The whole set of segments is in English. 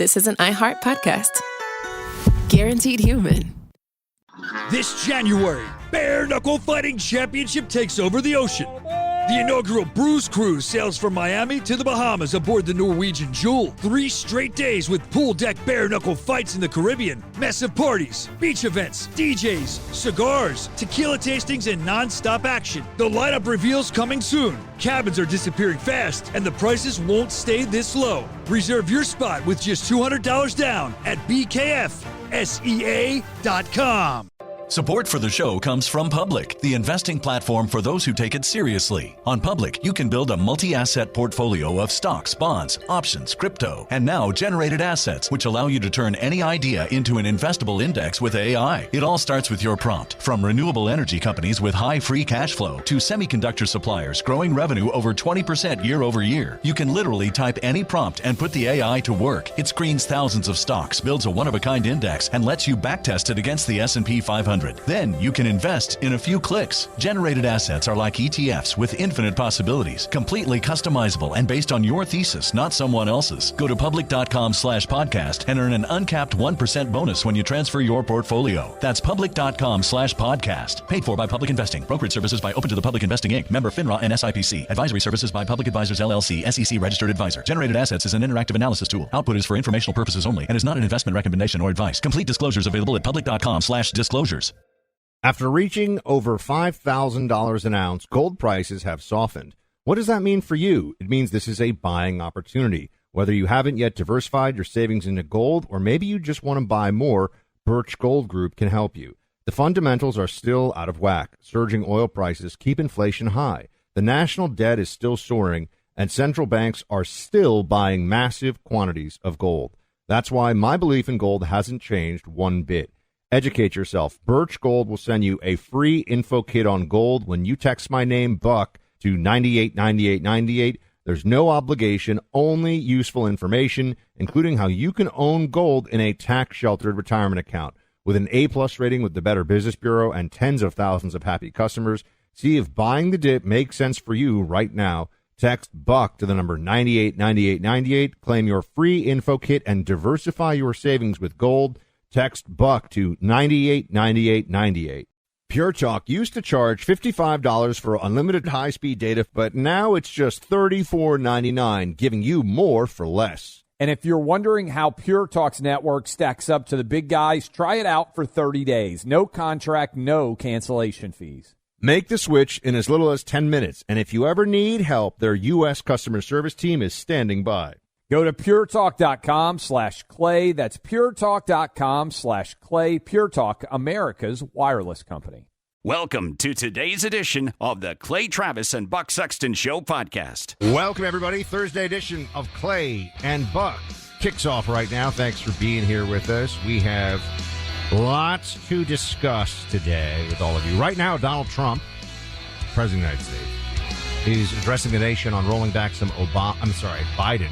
this is an iHeart podcast. Guaranteed human. This January, Bare Knuckle Fighting Championship takes over the ocean. The inaugural Bruce Cruise sails from Miami to the Bahamas aboard the Norwegian Jewel. 3 straight days with pool deck bare knuckle fights in the Caribbean, massive parties, beach events, DJs, cigars, tequila tastings, and non-stop action. The lineup reveals coming soon. Cabins are disappearing fast, and the prices won't stay this low. Reserve your spot with just $200 down at bkfsea.com. Support for the show comes from Public, the investing platform for those who take it seriously. On Public, you can build a multi-asset portfolio of stocks, bonds, options, crypto, and now generated assets, which allow you to turn any idea into an investable index with AI. It all starts with your prompt. From renewable energy companies with high free cash flow to semiconductor suppliers growing revenue over 20% year over year, you can literally type any prompt and put the AI to work. It screens thousands of stocks, builds a one-of-a-kind index, and lets you backtest it against the S&P 500. Then you can invest in a few clicks. Generated assets are like ETFs with infinite possibilities, completely customizable and based on your thesis, not someone else's. Go to public.com/podcast and earn an uncapped 1% bonus when you transfer your portfolio. That's public.com/podcast. Paid for by Public Investing. Brokerage services by Open to the Public Investing Inc. Member FINRA and SIPC. Advisory services by Public Advisors LLC, SEC registered advisor. Generated assets is an interactive analysis tool. Output is for informational purposes only and is not an investment recommendation or advice. Complete disclosures available at public.com/disclosures. After reaching over $5,000 an ounce, gold prices have softened. What does that mean for you? It means this is a buying opportunity. Whether you haven't yet diversified your savings into gold or maybe you just want to buy more, Birch Gold Group can help you. The fundamentals are still out of whack. Surging oil prices keep inflation high. The national debt is still soaring, and central banks are still buying massive quantities of gold. That's why my belief in gold hasn't changed one bit. Educate yourself. Birch Gold will send you a free info kit on gold when you text my name, Buck, to 989898. There's no obligation, only useful information, including how you can own gold in a tax-sheltered retirement account. With an A-plus rating with the Better Business Bureau and tens of thousands of happy customers, see if buying the dip makes sense for you right now. Text Buck to the number 989898. Claim your free info kit and diversify your savings with gold. Text Buck to 989898. Pure Talk used to charge $55 for unlimited high-speed data, but now it's just $34.99, giving you more for less. And if you're wondering how Pure Talk's network stacks up to the big guys, try it out for 30 days. No contract, no cancellation fees. Make the switch in as little as 10 minutes, and if you ever need help, their U.S. customer service team is standing by. Go to puretalk.com/Clay. That's puretalk.com/Clay. Pure Talk, America's wireless company. Welcome to today's edition of the Clay Travis and Buck Sexton Show podcast. Welcome, everybody. Thursday edition of Clay and Buck kicks off right now. Thanks for being here with us. We have lots to discuss today with all of you. Right now, Donald Trump, President of the United States, is addressing the nation on rolling back some Biden,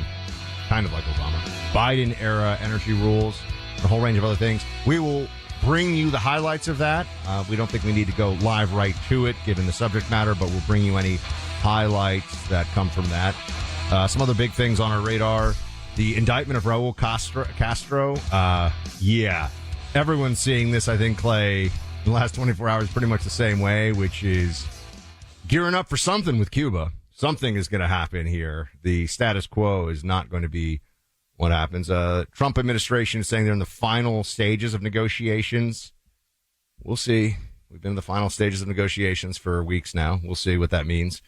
kind of like Obama, Biden-era energy rules, and a whole range of other things. We will bring you the highlights of that. We don't think we need to go live right to it, given the subject matter, but we'll bring you any highlights that come from that. Some other big things on our radar. The indictment of Raul Castro. Everyone's seeing this, I think, Clay, in the last 24 hours pretty much the same way, which is gearing up for something with Cuba. Something is going to happen here. The status quo is not going to be what happens. Trump administration is saying they're in the final stages of negotiations. We'll see. We've been in the final stages of negotiations for weeks now. We'll see what that means.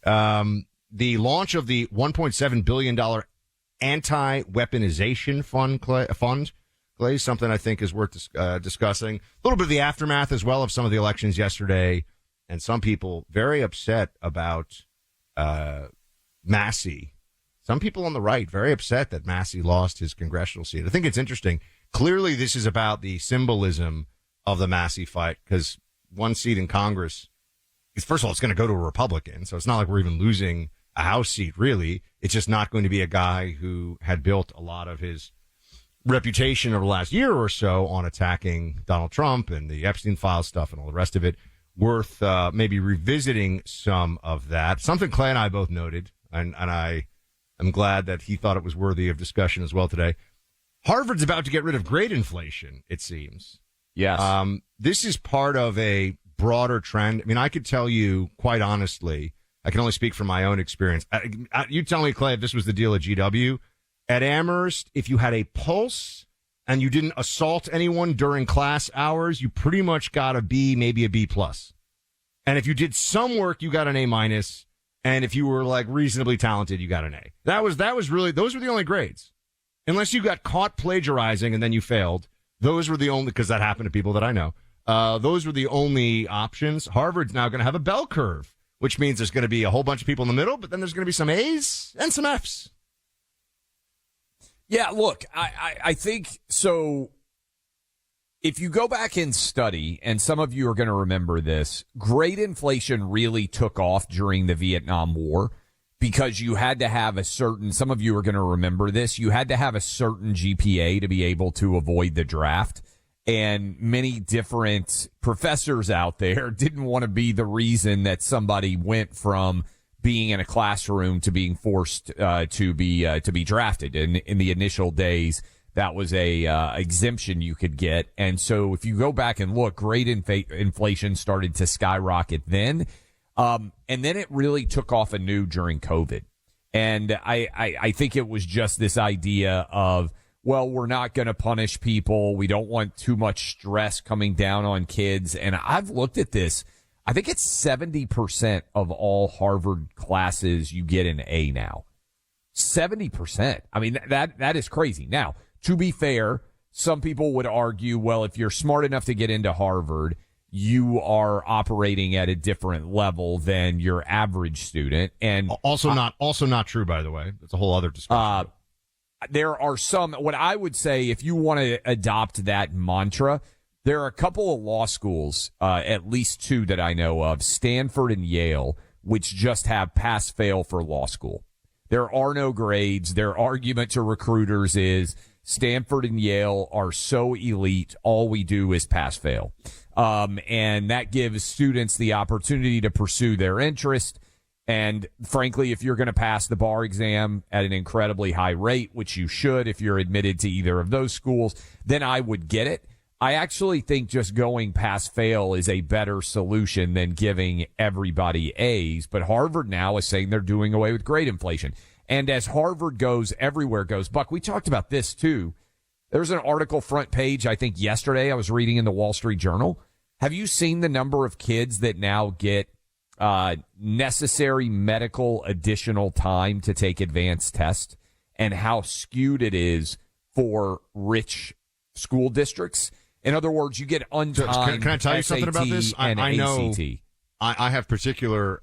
The launch of the $1.7 billion anti-weaponization fund, Clay, is something I think is worth discussing. A little bit of the aftermath as well of some of the elections yesterday, and some people very upset about Massey. Some people on the right very upset that Massey lost his congressional seat. I think it's interesting. Clearly, this is about the symbolism of the Massey fight, because one seat in Congress is, first of all, it's going to go to a Republican, so it's not like we're even losing a House seat, really. It's just not going to be a guy who had built a lot of his reputation over the last year or so on attacking Donald Trump and the Epstein file stuff and all the rest of it. Worth maybe revisiting some of that. Something Clay and I both noted, and I am glad that he thought it was worthy of discussion as well today. Harvard's about to get rid of grade inflation, it seems. Yes. This is part of a broader trend. I mean, I could tell you, quite honestly, I can only speak from my own experience. You tell me, Clay, if this was the deal at GW. At Amherst, if you had a pulse and you didn't assault anyone during class hours, you pretty much got a B, maybe a B+. And if you did some work, you got an A-. And if you were, like, reasonably talented, you got an A. That was really, those were the only grades. Unless you got caught plagiarizing and then you failed, those were the only, because that happened to people that I know. Those were the only options. Harvard's now going to have a bell curve, which means there's going to be a whole bunch of people in the middle, but then there's going to be some A's and some F's. Yeah, look, I think so. If you go back and study, and some of you are going to remember this, grade inflation really took off during the Vietnam War because you had to have a certain, some of you are going to remember this, you had to have a certain GPA to be able to avoid the draft. And many different professors out there didn't want to be the reason that somebody went from being in a classroom to being forced to be drafted. In the initial days, that was a exemption you could get. And so if you go back and look, grade inflation started to skyrocket then. And then it really took off anew during COVID. And I think it was just this idea of, well, we're not going to punish people. We don't want too much stress coming down on kids. And I've looked at this. I think it's 70% of all Harvard classes you get an A now. 70%. I mean, that is crazy. Now, to be fair, some people would argue, well, if you're smart enough to get into Harvard, you are operating at a different level than your average student. And also not true, by the way. That's a whole other discussion. There are some, what I would say, if you want to adopt that mantra, there are a couple of law schools, at least two that I know of, Stanford and Yale, which just have pass-fail for law school. There are no grades. Their argument to recruiters is Stanford and Yale are so elite, all we do is pass-fail. And that gives students the opportunity to pursue their interest. And frankly, if you're going to pass the bar exam at an incredibly high rate, which you should if you're admitted to either of those schools, then I would get it. I actually think just going pass-fail is a better solution than giving everybody A's. But Harvard now is saying they're doing away with grade inflation. And as Harvard goes, everywhere goes. Buck, we talked about this too. There's an article front page, I think yesterday, I was reading in the Wall Street Journal. Have you seen the number of kids that now get necessary medical additional time to take advanced tests and how skewed it is for rich school districts? In other words, you get untimed Can I tell you something about this? I know. ACT. I have particular.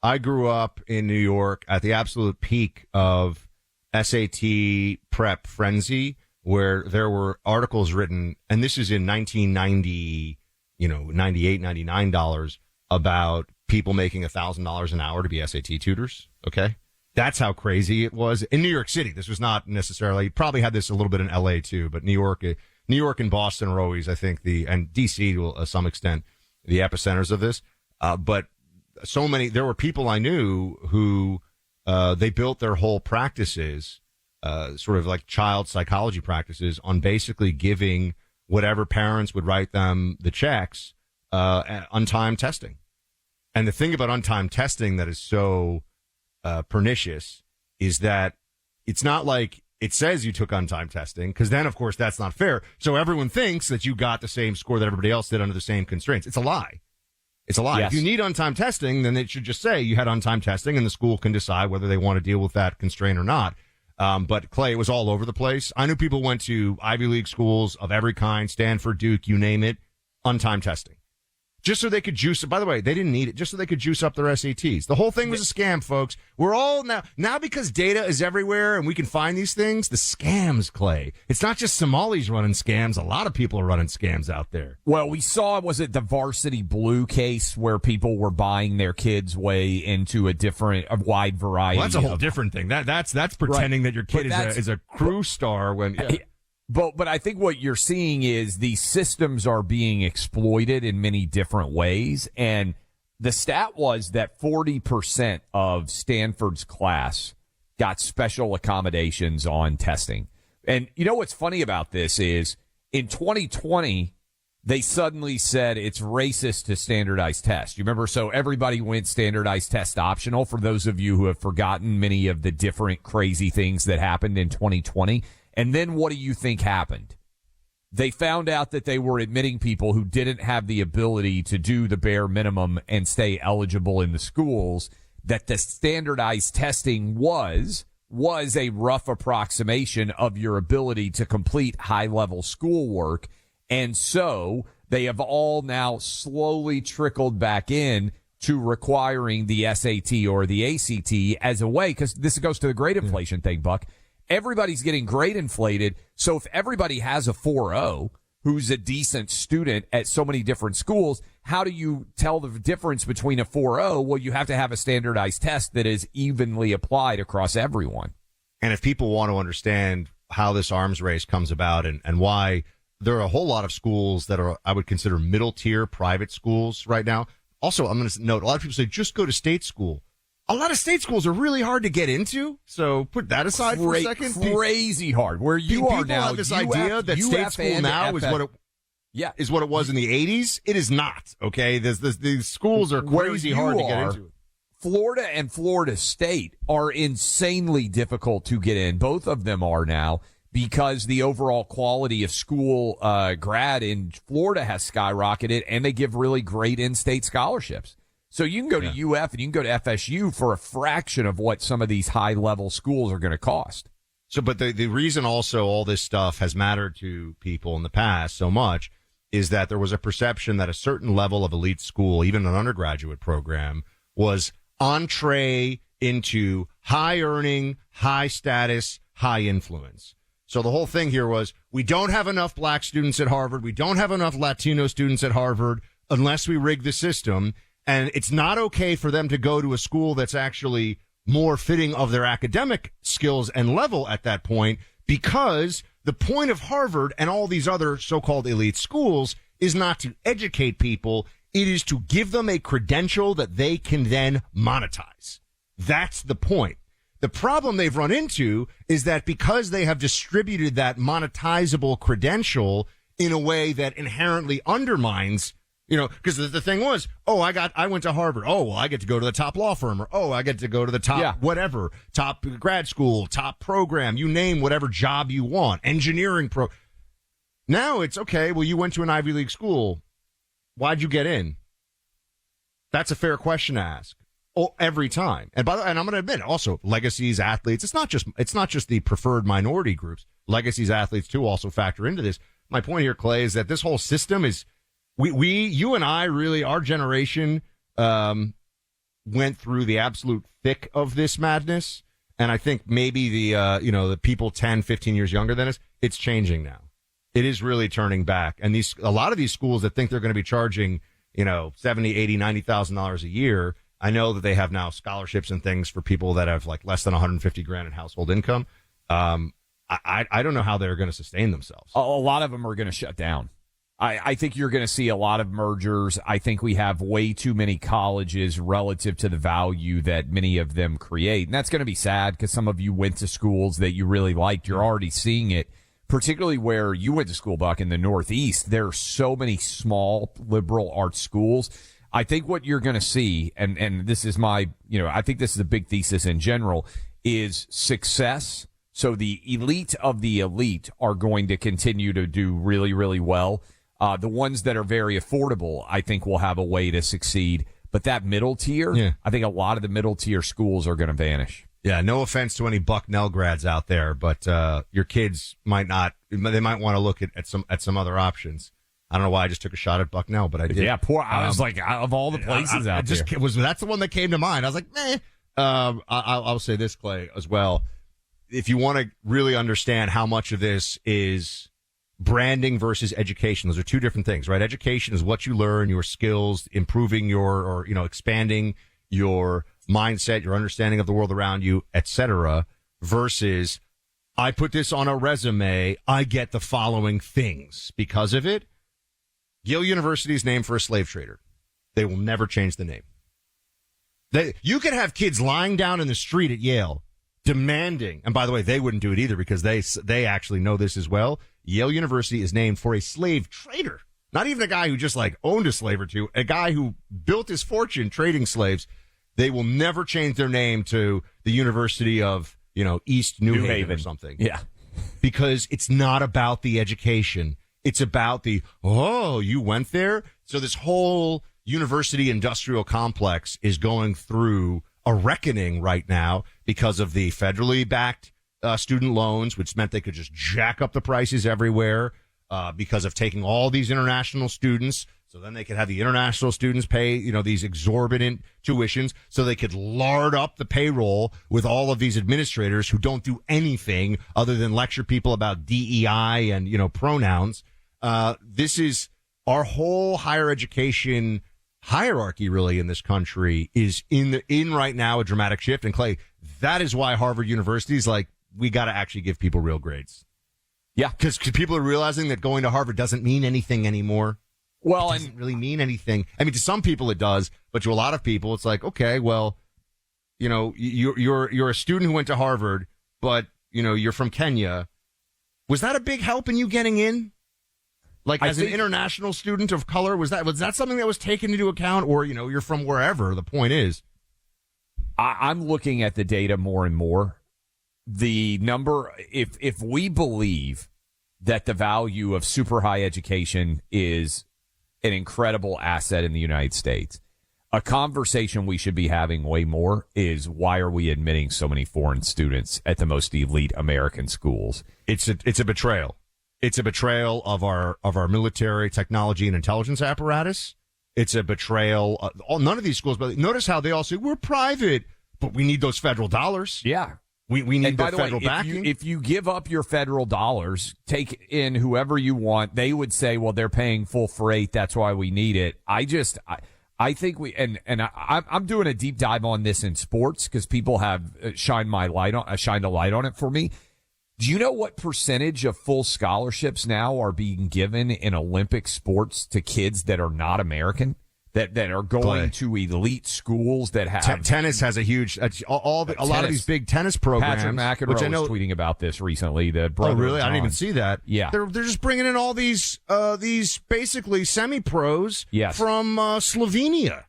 I grew up in New York at the absolute peak of SAT prep frenzy, where there were articles written, and this is in 1990, $98, $99 about people making $1,000 an hour to be SAT tutors. Okay. That's how crazy it was in New York City. This was not necessarily, probably had this a little bit in LA too, but New York and Boston are always, I think, and DC to some extent, the epicenters of this. But there were people I knew who, they built their whole practices, sort of like child psychology practices on basically giving whatever parents would write them the checks, untimed testing. And the thing about untimed testing that is so pernicious is that it's not like it says you took untimed testing, because then, of course, that's not fair. So everyone thinks that you got the same score that everybody else did under the same constraints. It's a lie. It's a lie. Yes. If you need untimed testing, then it should just say you had untimed testing, and the school can decide whether they want to deal with that constraint or not. But Clay, it was all over the place. I knew people went to Ivy League schools of every kind, Stanford, Duke, you name it, untimed testing. Just so they could juice it. By the way, they didn't need it. Just so they could juice up their SATs. The whole thing was a scam, folks. We're all now because data is everywhere and we can find these things, the scams, Clay. It's not just Somalis running scams. A lot of people are running scams out there. Well, we saw, was it the Varsity Blue case where people were buying their kids' way into a wide variety? Well, that's a whole different thing. That's pretending that your kid is a Cruz star when. Yeah. But I think what you're seeing is these systems are being exploited in many different ways. And the stat was that 40% of Stanford's class got special accommodations on testing. And you know what's funny about this is in 2020, they suddenly said it's racist to standardize tests. You remember? So everybody went standardized test optional. For those of you who have forgotten many of the different crazy things that happened in 2020. And then what do you think happened? They found out that they were admitting people who didn't have the ability to do the bare minimum and stay eligible in the schools, that the standardized testing was a rough approximation of your ability to complete high-level schoolwork. And so they have all now slowly trickled back in to requiring the SAT or the ACT as a way, because this goes to the grade inflation thing, Buck. Everybody's getting grade inflated. So if everybody has a 4.0 who's a decent student at so many different schools, how do you tell the difference between a 4.0? Well, you have to have a standardized test that is evenly applied across everyone. And if people want to understand how this arms race comes about and why there are a whole lot of schools that are, I would consider, middle tier private schools right now. Also, I'm going to note, a lot of people say, just go to state school. A lot of state schools are really hard to get into, so put that aside for a second. Crazy hard. Where you are now, have this idea that state school now is what it was in the 80s. It is not, okay? These schools are crazy hard to get into. Florida and Florida State are insanely difficult to get in. Both of them are now, because the overall quality of school grad in Florida has skyrocketed, and they give really great in-state scholarships. So you can go to UF and you can go to FSU for a fraction of what some of these high-level schools are going to cost. So, but the reason also all this stuff has mattered to people in the past so much is that there was a perception that a certain level of elite school, even an undergraduate program, was entree into high-earning, high-status, high-influence. So the whole thing here was, we don't have enough black students at Harvard, we don't have enough Latino students at Harvard unless we rig the system. And it's not okay for them to go to a school that's actually more fitting of their academic skills and level at that point, because the point of Harvard and all these other so-called elite schools is not to educate people. It is to give them a credential that they can then monetize. That's the point. The problem they've run into is that because they have distributed that monetizable credential in a way that inherently undermines, because the thing was, I went to Harvard. Oh, well, I get to go to the top law firm, or I get to go to the top whatever, top grad school, top program, you name whatever job you want, engineering pro. Now it's okay. Well, you went to an Ivy League school. Why'd you get in? That's a fair question to ask. Oh, every time. And I'm going to admit, also, legacies, athletes, it's not just the preferred minority groups. Legacies, athletes, too, also factor into this. My point here, Clay, is that this whole system is, you and I, really, our generation, went through the absolute thick of this madness. And I think maybe the people 10, 15 years younger than us, it's changing now. It is really turning back. And a lot of these schools that think they're going to be charging, $70, $80, $90,000 a year, I know that they have now scholarships and things for people that have like less than $150,000 in household income. I don't know how they're going to sustain themselves. A lot of them are going to shut down. I think you're going to see a lot of mergers. I think we have way too many colleges relative to the value that many of them create. And that's going to be sad, because some of you went to schools that you really liked. You're already seeing it, particularly where you went to school, Buck, in the Northeast. There are so many small liberal arts schools. I think what you're going to see, and this is my, I think this is a big thesis in general, is success. So the elite of the elite are going to continue to do really, really well. The ones that are very affordable, I think, will have a way to succeed. But that middle tier, I think a lot of the middle tier schools are going to vanish. Yeah, no offense to any Bucknell grads out there, but your kids might not. They might want to look at some other options. I don't know why I just took a shot at Bucknell, but I did. Yeah, I was like, of all the places out there. That's the one that came to mind. I was like, meh. I'll say this, Clay, as well. If you want to really understand how much of this is branding versus education, those are two different things, right? Education is what you learn, your skills, improving or expanding your mindset, your understanding of the world around you, etc. Versus, I put this on a resume, I get the following things because of it. Yale University is named for a slave trader. They will never change the name. You could have kids lying down in the street at Yale, demanding, and by the way, they wouldn't do it either because they actually know this as well. Yale University is named for a slave trader, not even a guy who just like owned a slave or two, a guy who built his fortune trading slaves. They will never change their name to the University of, East New Haven or something. Yeah. Because it's not about the education. It's about you went there? So this whole university industrial complex is going through a reckoning right now because of the federally backed student loans, which meant they could just jack up the prices everywhere because of taking all these international students. So then they could have the international students pay, these exorbitant tuitions so they could lard up the payroll with all of these administrators who don't do anything other than lecture people about DEI and, pronouns. This is our whole higher education hierarchy really in this country is in right now a dramatic shift. And Clay, that is why Harvard University is like, we got to actually give people real grades. Yeah. Because people are realizing that going to Harvard doesn't mean anything anymore. Well, it doesn't really mean anything. I mean, to some people it does, but to a lot of people it's like, okay, well, you're a student who went to Harvard, but you're from Kenya. Was that a big help in you getting in? Like as an international student of color, was that something that was taken into account, or you're from wherever? The point is, I'm looking at the data more and more. The number, if we believe that the value of super high education is an incredible asset in the United States, a conversation we should be having way more is why are we admitting so many foreign students at the most elite American schools? It's a betrayal. It's a betrayal of our military technology and intelligence apparatus. It's a betrayal. None of these schools, but notice how they all say we're private, but we need those federal dollars. Yeah. We need the federal backing. If you give up your federal dollars, take in whoever you want, they would say, well, they're paying full freight. That's why we need it. I think I'm doing a deep dive on this in sports because people have shined a light on it for me. Do you know what percentage of full scholarships now are being given in Olympic sports to kids that are not American? That are going to elite schools that have tennis has a huge a lot of these big tennis programs. Patrick McEnroe which I know, was tweeting about this recently. The oh brother really? of I didn't even John. see that. Yeah, they're just bringing in all these basically semi-pros from Slovenia.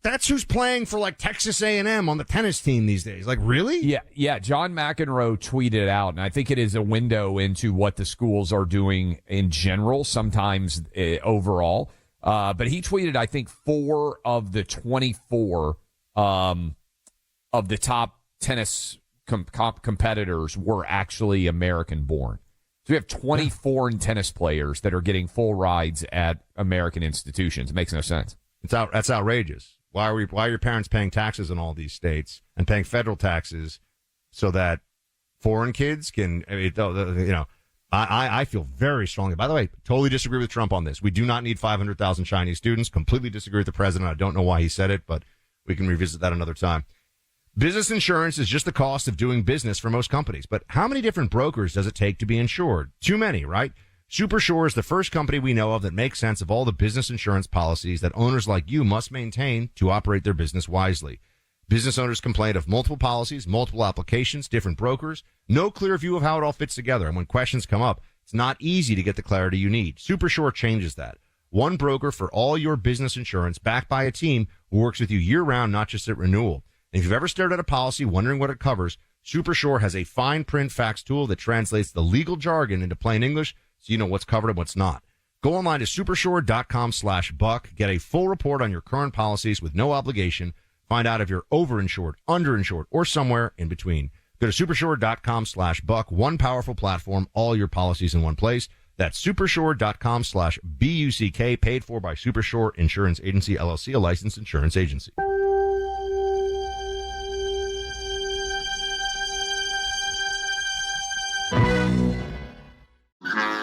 That's who's playing for like Texas A&M on the tennis team these days. Like really? Yeah. John McEnroe tweeted out, and I think it is a window into what the schools are doing in general. Sometimes overall. But he tweeted, I think 4 of the 24 of the top tennis competitors were actually American born. So we have 20 foreign tennis players that are getting full rides at American institutions. It makes no sense. That's outrageous. Why are your parents paying taxes in all these states and paying federal taxes so that foreign kids can, I feel very strongly. By the way, totally disagree with Trump on this. We do not need 500,000 Chinese students. Completely disagree with the president. I don't know why he said it, but we can revisit that another time. Business insurance is just the cost of doing business for most companies. But how many different brokers does it take to be insured? Too many, right? Supersure is the first company we know of that makes sense of all the business insurance policies that owners like you must maintain to operate their business wisely. Business owners complain of multiple policies, multiple applications, different brokers, no clear view of how it all fits together. And when questions come up, it's not easy to get the clarity you need. Supersure changes that. One broker for all your business insurance, backed by a team who works with you year-round, not just at renewal. And if you've ever stared at a policy wondering what it covers, Supersure has a fine print fax tool that translates the legal jargon into plain English so you know what's covered and what's not. Go online to supersure.com/buck. Get a full report on your current policies with no obligation. Find out if you're overinsured, underinsured, or somewhere in between. Go to supersure.com/buck. One powerful platform, all your policies in one place. That's supersure.com/BUCK, paid for by Supersure Insurance Agency, LLC, a licensed insurance agency.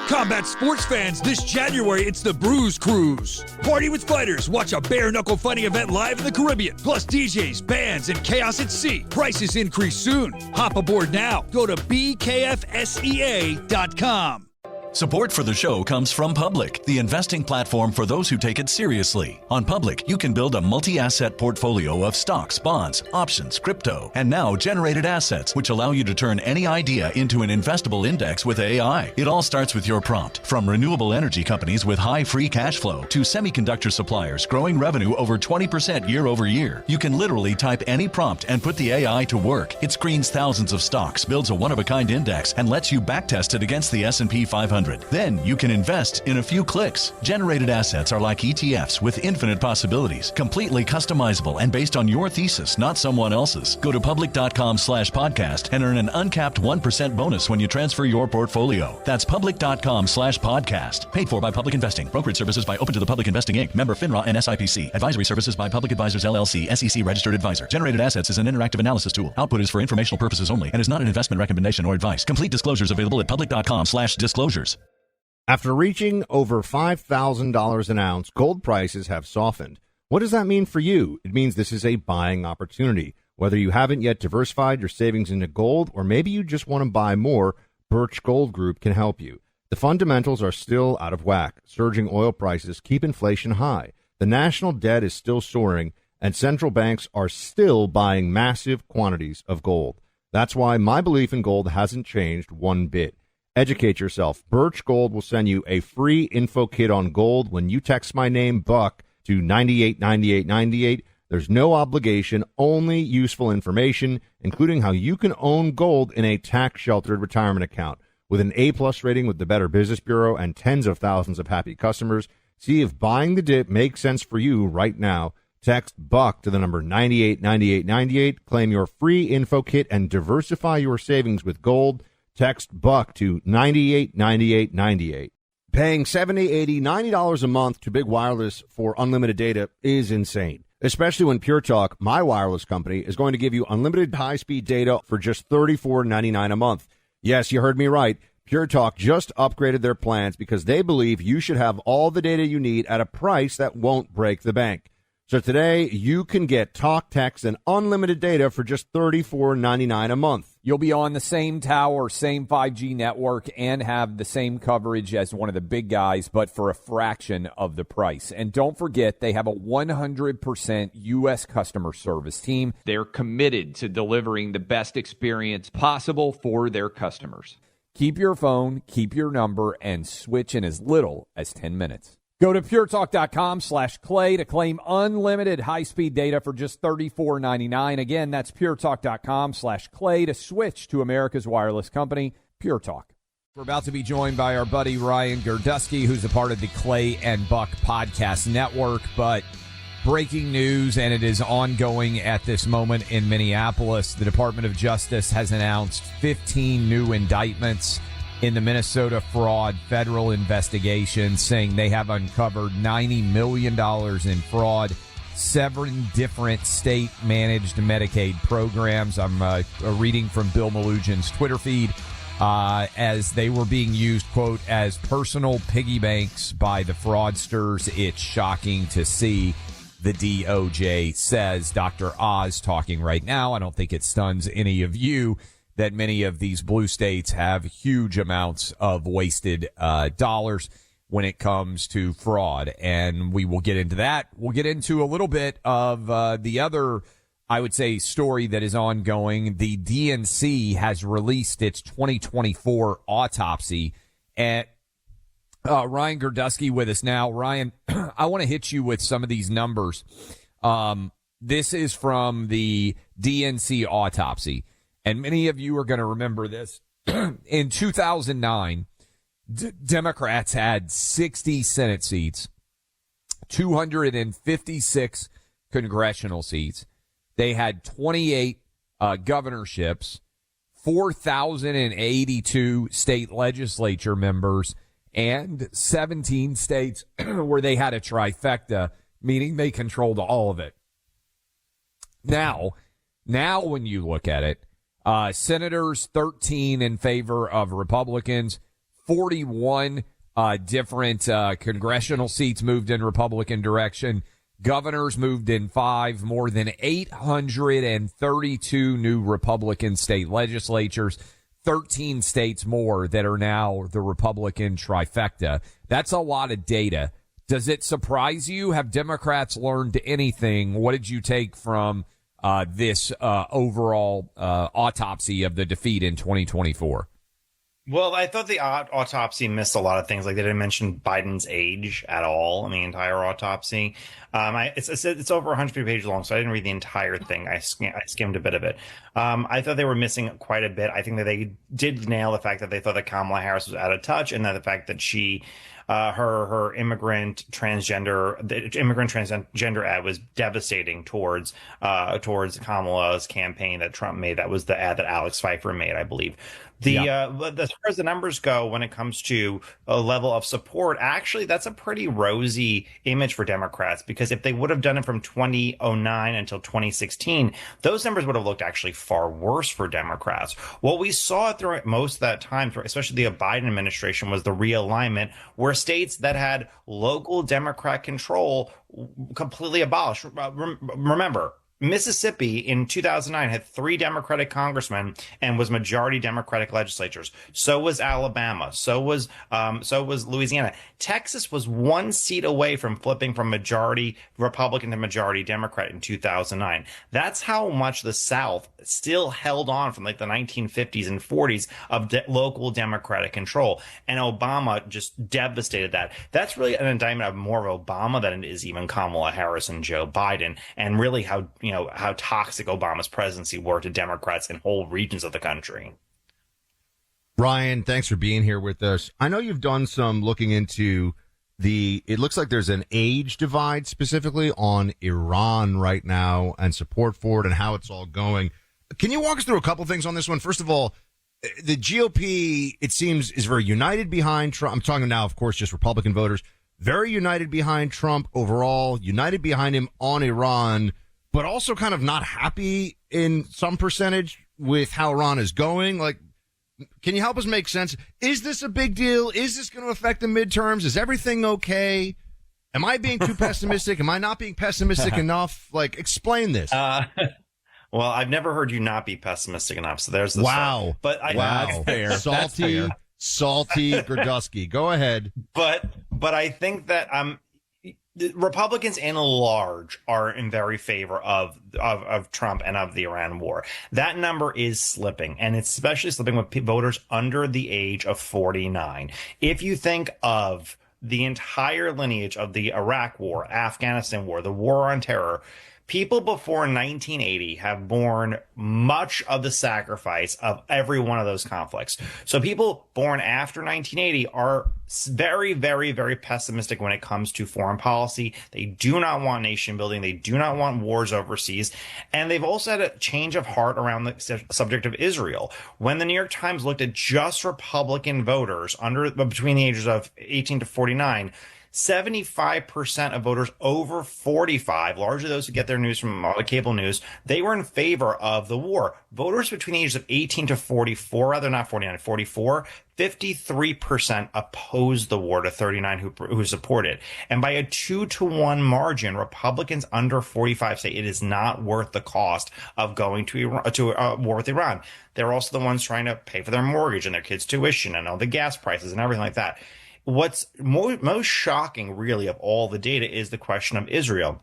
Combat sports fans, this January, it's the Bruise Cruise. Party with fighters. Watch a bare-knuckle fighting event live in the Caribbean. Plus DJs, bands, and chaos at sea. Prices increase soon. Hop aboard now. Go to BKFSEA.com. Support for the show comes from Public, the investing platform for those who take it seriously. On Public, you can build a multi-asset portfolio of stocks, bonds, options, crypto, and now generated assets, which allow you to turn any idea into an investable index with AI. It all starts with your prompt. From renewable energy companies with high free cash flow to semiconductor suppliers growing revenue over 20% year over year, you can literally type any prompt and put the AI to work. It screens thousands of stocks, builds a one-of-a-kind index, and lets you backtest it against the S&P 500. Then you can invest in a few clicks. Generated assets are like ETFs with infinite possibilities, completely customizable and based on your thesis, not someone else's. Go to public.com/podcast and earn an uncapped 1% bonus when you transfer your portfolio. That's public.com/podcast. Paid for by Public Investing. Brokerage services by Open to the Public Investing Inc. Member FINRA and SIPC. Advisory services by Public Advisors LLC, SEC registered advisor. Generated assets is an interactive analysis tool. Output is for informational purposes only and is not an investment recommendation or advice. Complete disclosures available at public.com/disclosures. After reaching over $5,000 an ounce, gold prices have softened. What does that mean for you? It means this is a buying opportunity. Whether you haven't yet diversified your savings into gold or maybe you just want to buy more, Birch Gold Group can help you. The fundamentals are still out of whack. Surging oil prices keep inflation high. The national debt is still soaring, and central banks are still buying massive quantities of gold. That's why my belief in gold hasn't changed one bit. Educate yourself. Birch Gold will send you a free info kit on gold when you text my name, Buck, to 989898. There's no obligation, only useful information, including how you can own gold in a tax-sheltered retirement account. With an A-plus rating with the Better Business Bureau and tens of thousands of happy customers, see if buying the dip makes sense for you right now. Text Buck to the number 989898. Claim your free info kit and diversify your savings with gold. Text Buck to 989898. Paying $70, $80, $90 a month to Big Wireless for unlimited data is insane, especially when Pure Talk, my wireless company, is going to give you unlimited high-speed data for just $34.99 a month. Yes, you heard me right. Pure Talk just upgraded their plans because they believe you should have all the data you need at a price that won't break the bank. So today, you can get talk, text, and unlimited data for just $34.99 a month. You'll be on the same tower, same 5G network, and have the same coverage as one of the big guys, but for a fraction of the price. And don't forget, they have a 100% U.S. customer service team. They're committed to delivering the best experience possible for their customers. Keep your phone, keep your number, and switch in as little as 10 minutes. Go to puretalk.com/clay to claim unlimited high-speed data for just $34.99. Again, that's puretalk.com/clay to switch to America's wireless company, Pure Talk. We're about to be joined by our buddy Ryan Gerdusky, who's a part of the Clay and Buck podcast network. But breaking news, and it is ongoing at this moment in Minneapolis. The Department of Justice has announced 15 new indictments in the Minnesota fraud federal investigation, saying they have uncovered $90 million in fraud, 7 different state-managed Medicaid programs. I'm reading from Bill Malugian's Twitter feed, as they were being used, quote, as personal piggy banks by the fraudsters. It's shocking to see, the DOJ says. Dr. Oz talking right now. I don't think it stuns any of you that many of these blue states have huge amounts of wasted dollars when it comes to fraud. And we will get into that. We'll get into a little bit of the other, I would say, story that is ongoing. The DNC has released its 2024 autopsy. And Ryan Gerdusky with us now. Ryan, I want to hit you with some of these numbers. This is from the DNC autopsy. And many of you are going to remember this. In 2009, Democrats had 60 Senate seats, 256 congressional seats. They had 28 governorships, 4,082 state legislature members, and 17 states where they had a trifecta, meaning they controlled all of it. Now when you look at it, senators, 13 in favor of Republicans, 41 different congressional seats moved in Republican direction. Governors moved in 5, more than 832 new Republican state legislatures, 13 states more that are now the Republican trifecta. That's a lot of data. Does it surprise you? Have Democrats learned anything? What did you take from this overall autopsy of the defeat in 2024? Well, I thought the autopsy missed a lot of things. Like, they didn't mention Biden's age at all in the entire autopsy. It's over 150 pages long, so I didn't read the entire thing. I skimmed a bit of it. I thought they were missing quite a bit. I think that they did nail the fact that they thought that Kamala Harris was out of touch, and that the fact that she her immigrant transgender ad was devastating towards Kamala's campaign that Trump made. That was the ad that Alex Pfeiffer made, I believe. As far as the numbers go, when it comes to a level of support, actually, that's a pretty rosy image for Democrats, because if they would have done it from 2009 until 2016, those numbers would have looked actually far worse for Democrats. What we saw through most of that time, especially the Biden administration, was the realignment, where states that had local Democrat control completely abolished. Remember, Mississippi in 2009 had 3 Democratic congressmen and was majority Democratic legislatures. So was Alabama. So was Louisiana. Texas was 1 seat away from flipping from majority Republican to majority Democrat in 2009. That's how much the South still held on from like the 1950s and 40s of local Democratic control. And Obama just devastated that. That's really an indictment of more of Obama than it is even Kamala Harris and Joe Biden, and really how toxic Obama's presidency were to Democrats in whole regions of the country. Ryan, thanks for being here with us. I know you've done some looking into it looks like there's an age divide specifically on Iran right now and support for it and how it's all going. Can you walk us through a couple things on this one? First of all, the GOP, it seems, is very united behind Trump. I'm talking now, of course, just Republican voters. Very united behind Trump overall, united behind him on Iran, but also kind of not happy in some percentage with how Iran is going. Like, can you help us make sense? Is this a big deal? Is this going to affect the midterms? Is everything okay? Am I being too pessimistic? Am I not being pessimistic enough? Like, explain this. Well, I've never heard you not be pessimistic enough. So there's this. Wow. But wow. Fair. Salty Grodowski. Go ahead. But I think that the Republicans in large are in very favor of Trump and of the Iran war. That number is slipping, and it's especially slipping with voters under the age of 49. If you think of the entire lineage of the Iraq war, Afghanistan war, the war on terror, people before 1980 have borne much of the sacrifice of every one of those conflicts. So people born after 1980 are very, very, very pessimistic when it comes to foreign policy. They do not want nation building. They do not want wars overseas. And they've also had a change of heart around the subject of Israel. When the New York Times looked at just Republican voters between the ages of 18 to 49, 75% of voters over 45, largely those who get their news from cable news, they were in favor of the war. Voters between the ages of 18 to 44, rather not 49, 44, 53% opposed the war to 39 who support it. And by a 2-to-1 margin, Republicans under 45 say it is not worth the cost of going to a war with Iran. They're also the ones trying to pay for their mortgage and their kids' tuition and all the gas prices and everything like that. What's most shocking, really, of all the data is the question of Israel.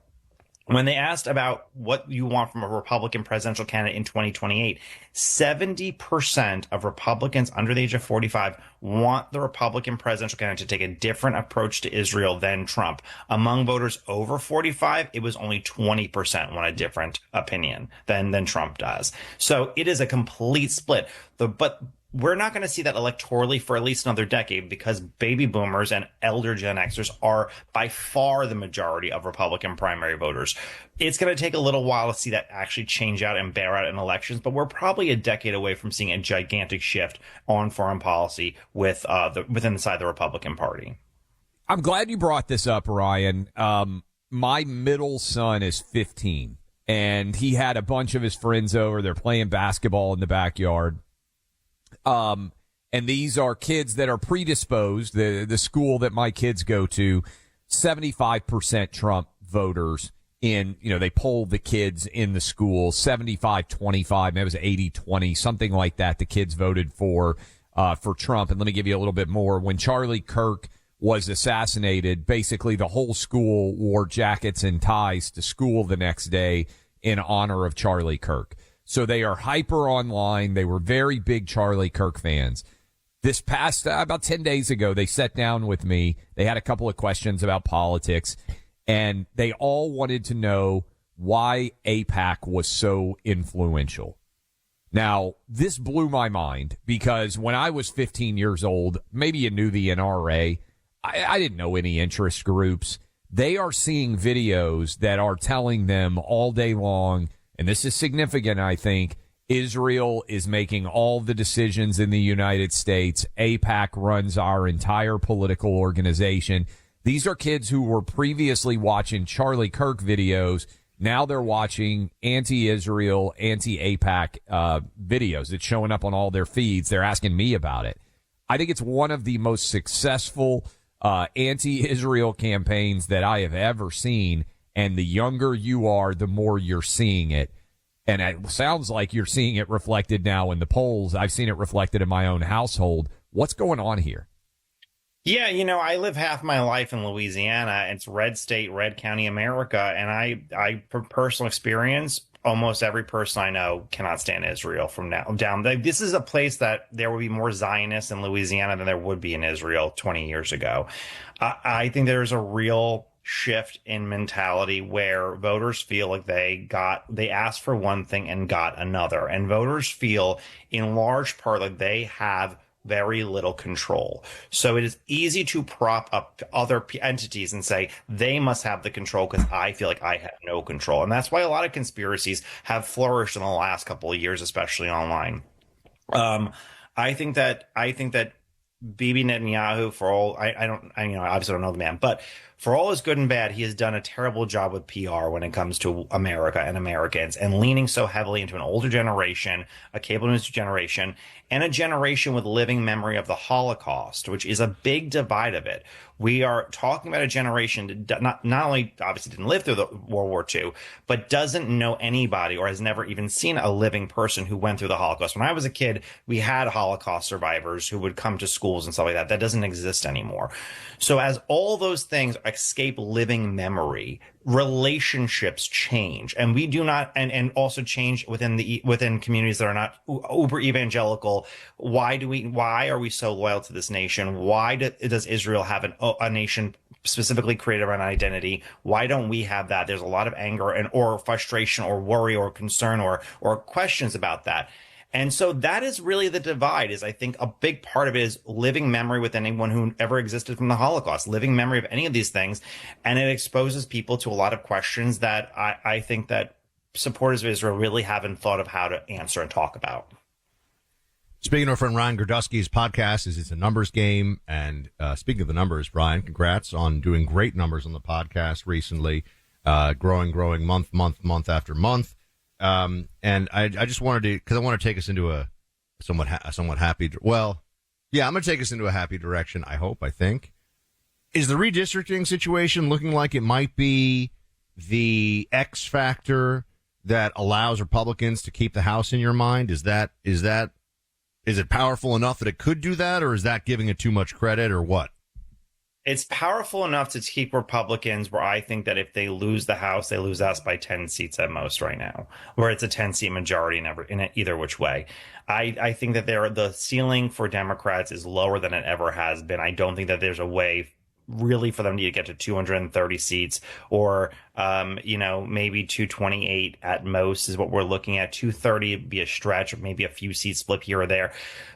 When they asked about what you want from a Republican presidential candidate in 2028, 70% of Republicans under the age of 45 want the Republican presidential candidate to take a different approach to Israel than Trump. Among voters over 45, it was only 20% want a different opinion than Trump does. So it is a complete split. But we're not going to see that electorally for at least another decade, because baby boomers and elder Gen Xers are by far the majority of Republican primary voters. It's going to take a little while to see that actually change out and bear out in elections, but we're probably a decade away from seeing a gigantic shift on foreign policy within the side of the Republican Party. I'm glad you brought this up, Ryan. My middle son is 15, and he had a bunch of his friends over. They're playing basketball in the backyard. And these are kids that are predisposed. The school that my kids go to, 75% Trump voters. they polled the kids in the school, 75-25, maybe it was 80-20, something like that. The kids voted for Trump. And let me give you a little bit more. When Charlie Kirk was assassinated, basically the whole school wore jackets and ties to school the next day in honor of Charlie Kirk. So they are hyper online. They were very big Charlie Kirk fans. This past, about 10 days ago, they sat down with me. They had a couple of questions about politics, and they all wanted to know why AIPAC was so influential. Now, this blew my mind because when I was 15 years old, maybe you knew the NRA. I didn't know any interest groups. They are seeing videos that are telling them all day long, and this is significant, I think, Israel is making all the decisions in the United States. AIPAC runs our entire political organization. These are kids who were previously watching Charlie Kirk videos. Now they're watching anti-Israel, anti-AIPAC videos. It's showing up on all their feeds. They're asking me about it. I think it's one of the most successful anti-Israel campaigns that I have ever seen. And the younger you are, the more you're seeing it. And it sounds like you're seeing it reflected now in the polls. I've seen it reflected in my own household. What's going on here? Yeah, I live half my life in Louisiana. It's red state, red county America. And I from personal experience, almost every person I know cannot stand Israel from now down. This is a place that there would be more Zionists in Louisiana than there would be in Israel 20 years ago. I think there's a real shift in mentality where voters feel like they asked for one thing and got another. And voters feel in large part like they have very little control. So it is easy to prop up other entities and say they must have the control because I feel like I have no control. And that's why a lot of conspiracies have flourished in the last couple of years, especially online. I think that Bibi Netanyahu, for all I obviously don't know the man, but for all his good and bad, he has done a terrible job with PR when it comes to America and Americans, and leaning so heavily into an older generation, a cable news generation, and a generation with living memory of the Holocaust, which is a big divide of it. We are talking about a generation that not only obviously didn't live through the World War II, but doesn't know anybody or has never even seen a living person who went through the Holocaust. When I was a kid, we had Holocaust survivors who would come to schools and stuff like that. That doesn't exist anymore. So as all those things escape living memory, relationships change, and we do not, and also change within communities that are not uber evangelical. Why are we so loyal to this nation? Why does Israel have a nation specifically created around identity? Why don't we have that? There's a lot of anger or frustration or worry or concern or questions about that. And so that is really the divide. Is I think a big part of it is living memory with anyone who ever existed from the Holocaust, living memory of any of these things. And it exposes people to a lot of questions that I think that supporters of Israel really haven't thought of how to answer and talk about. Speaking of our friend Ryan Gerdusky's podcast, It's a Numbers Game. And speaking of the numbers, Brian, congrats on doing great numbers on the podcast recently, growing month after month. And I just wanted to, because I want to take us into a somewhat happy, I'm going to take us into a happy direction, I think. Is the redistricting situation looking like it might be the X factor that allows Republicans to keep the House in your mind? Is it powerful enough that it could do that, or is that giving it too much credit, or what? It's powerful enough to keep Republicans where I think that if they lose the House, they lose us by 10 seats at most right now, where it's a 10-seat majority in either which way. I think that the ceiling for Democrats is lower than it ever has been. I don't think that there's a way really for them to get to 230 seats or, maybe 228 at most is what we're looking at. 230 would be a stretch, maybe a few seats flip here or there.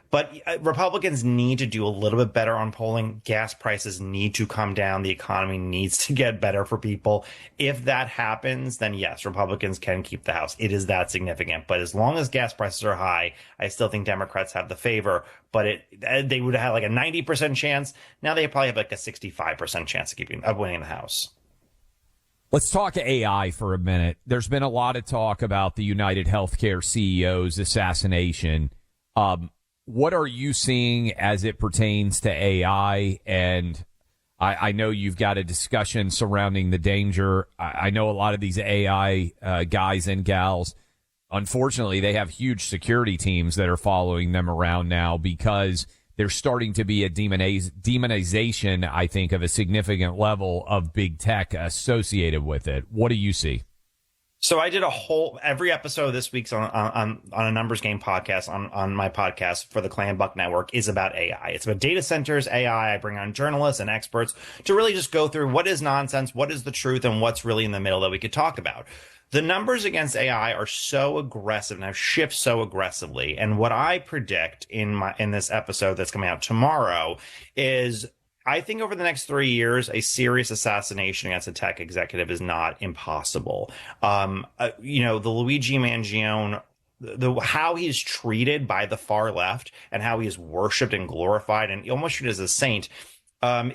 But Republicans need to do a little bit better on polling. Gas prices need to come down. The economy needs to get better for people. If that happens, then yes, Republicans can keep the House. It is that significant. But as long as gas prices are high, I still think Democrats have the favor. But they would have like a 90% chance. Now they probably have like a 65% chance of winning the House. Let's talk AI for a minute. There's been a lot of talk about the United Healthcare CEO's assassination. What are you seeing as it pertains to AI? And I know you've got a discussion surrounding the danger. I know a lot of these AI guys and gals, unfortunately, they have huge security teams that are following them around now because there's starting to be a demonization, I think, of a significant level of big tech associated with it. What do you see? So I did every episode of this week's on a Numbers Game podcast on my podcast for the Clay and Buck Network is about AI. It's about data centers, AI. I bring on journalists and experts to really just go through what is nonsense, what is the truth, and what's really in the middle that we could talk about. The numbers against AI are so aggressive and have shifted so aggressively. And what I predict in this episode that's coming out tomorrow is, I think over the next 3 years, a serious assassination against a tech executive is not impossible. The Luigi Mangione, how he's treated by the far left and how he is worshipped and glorified and almost treated as a saint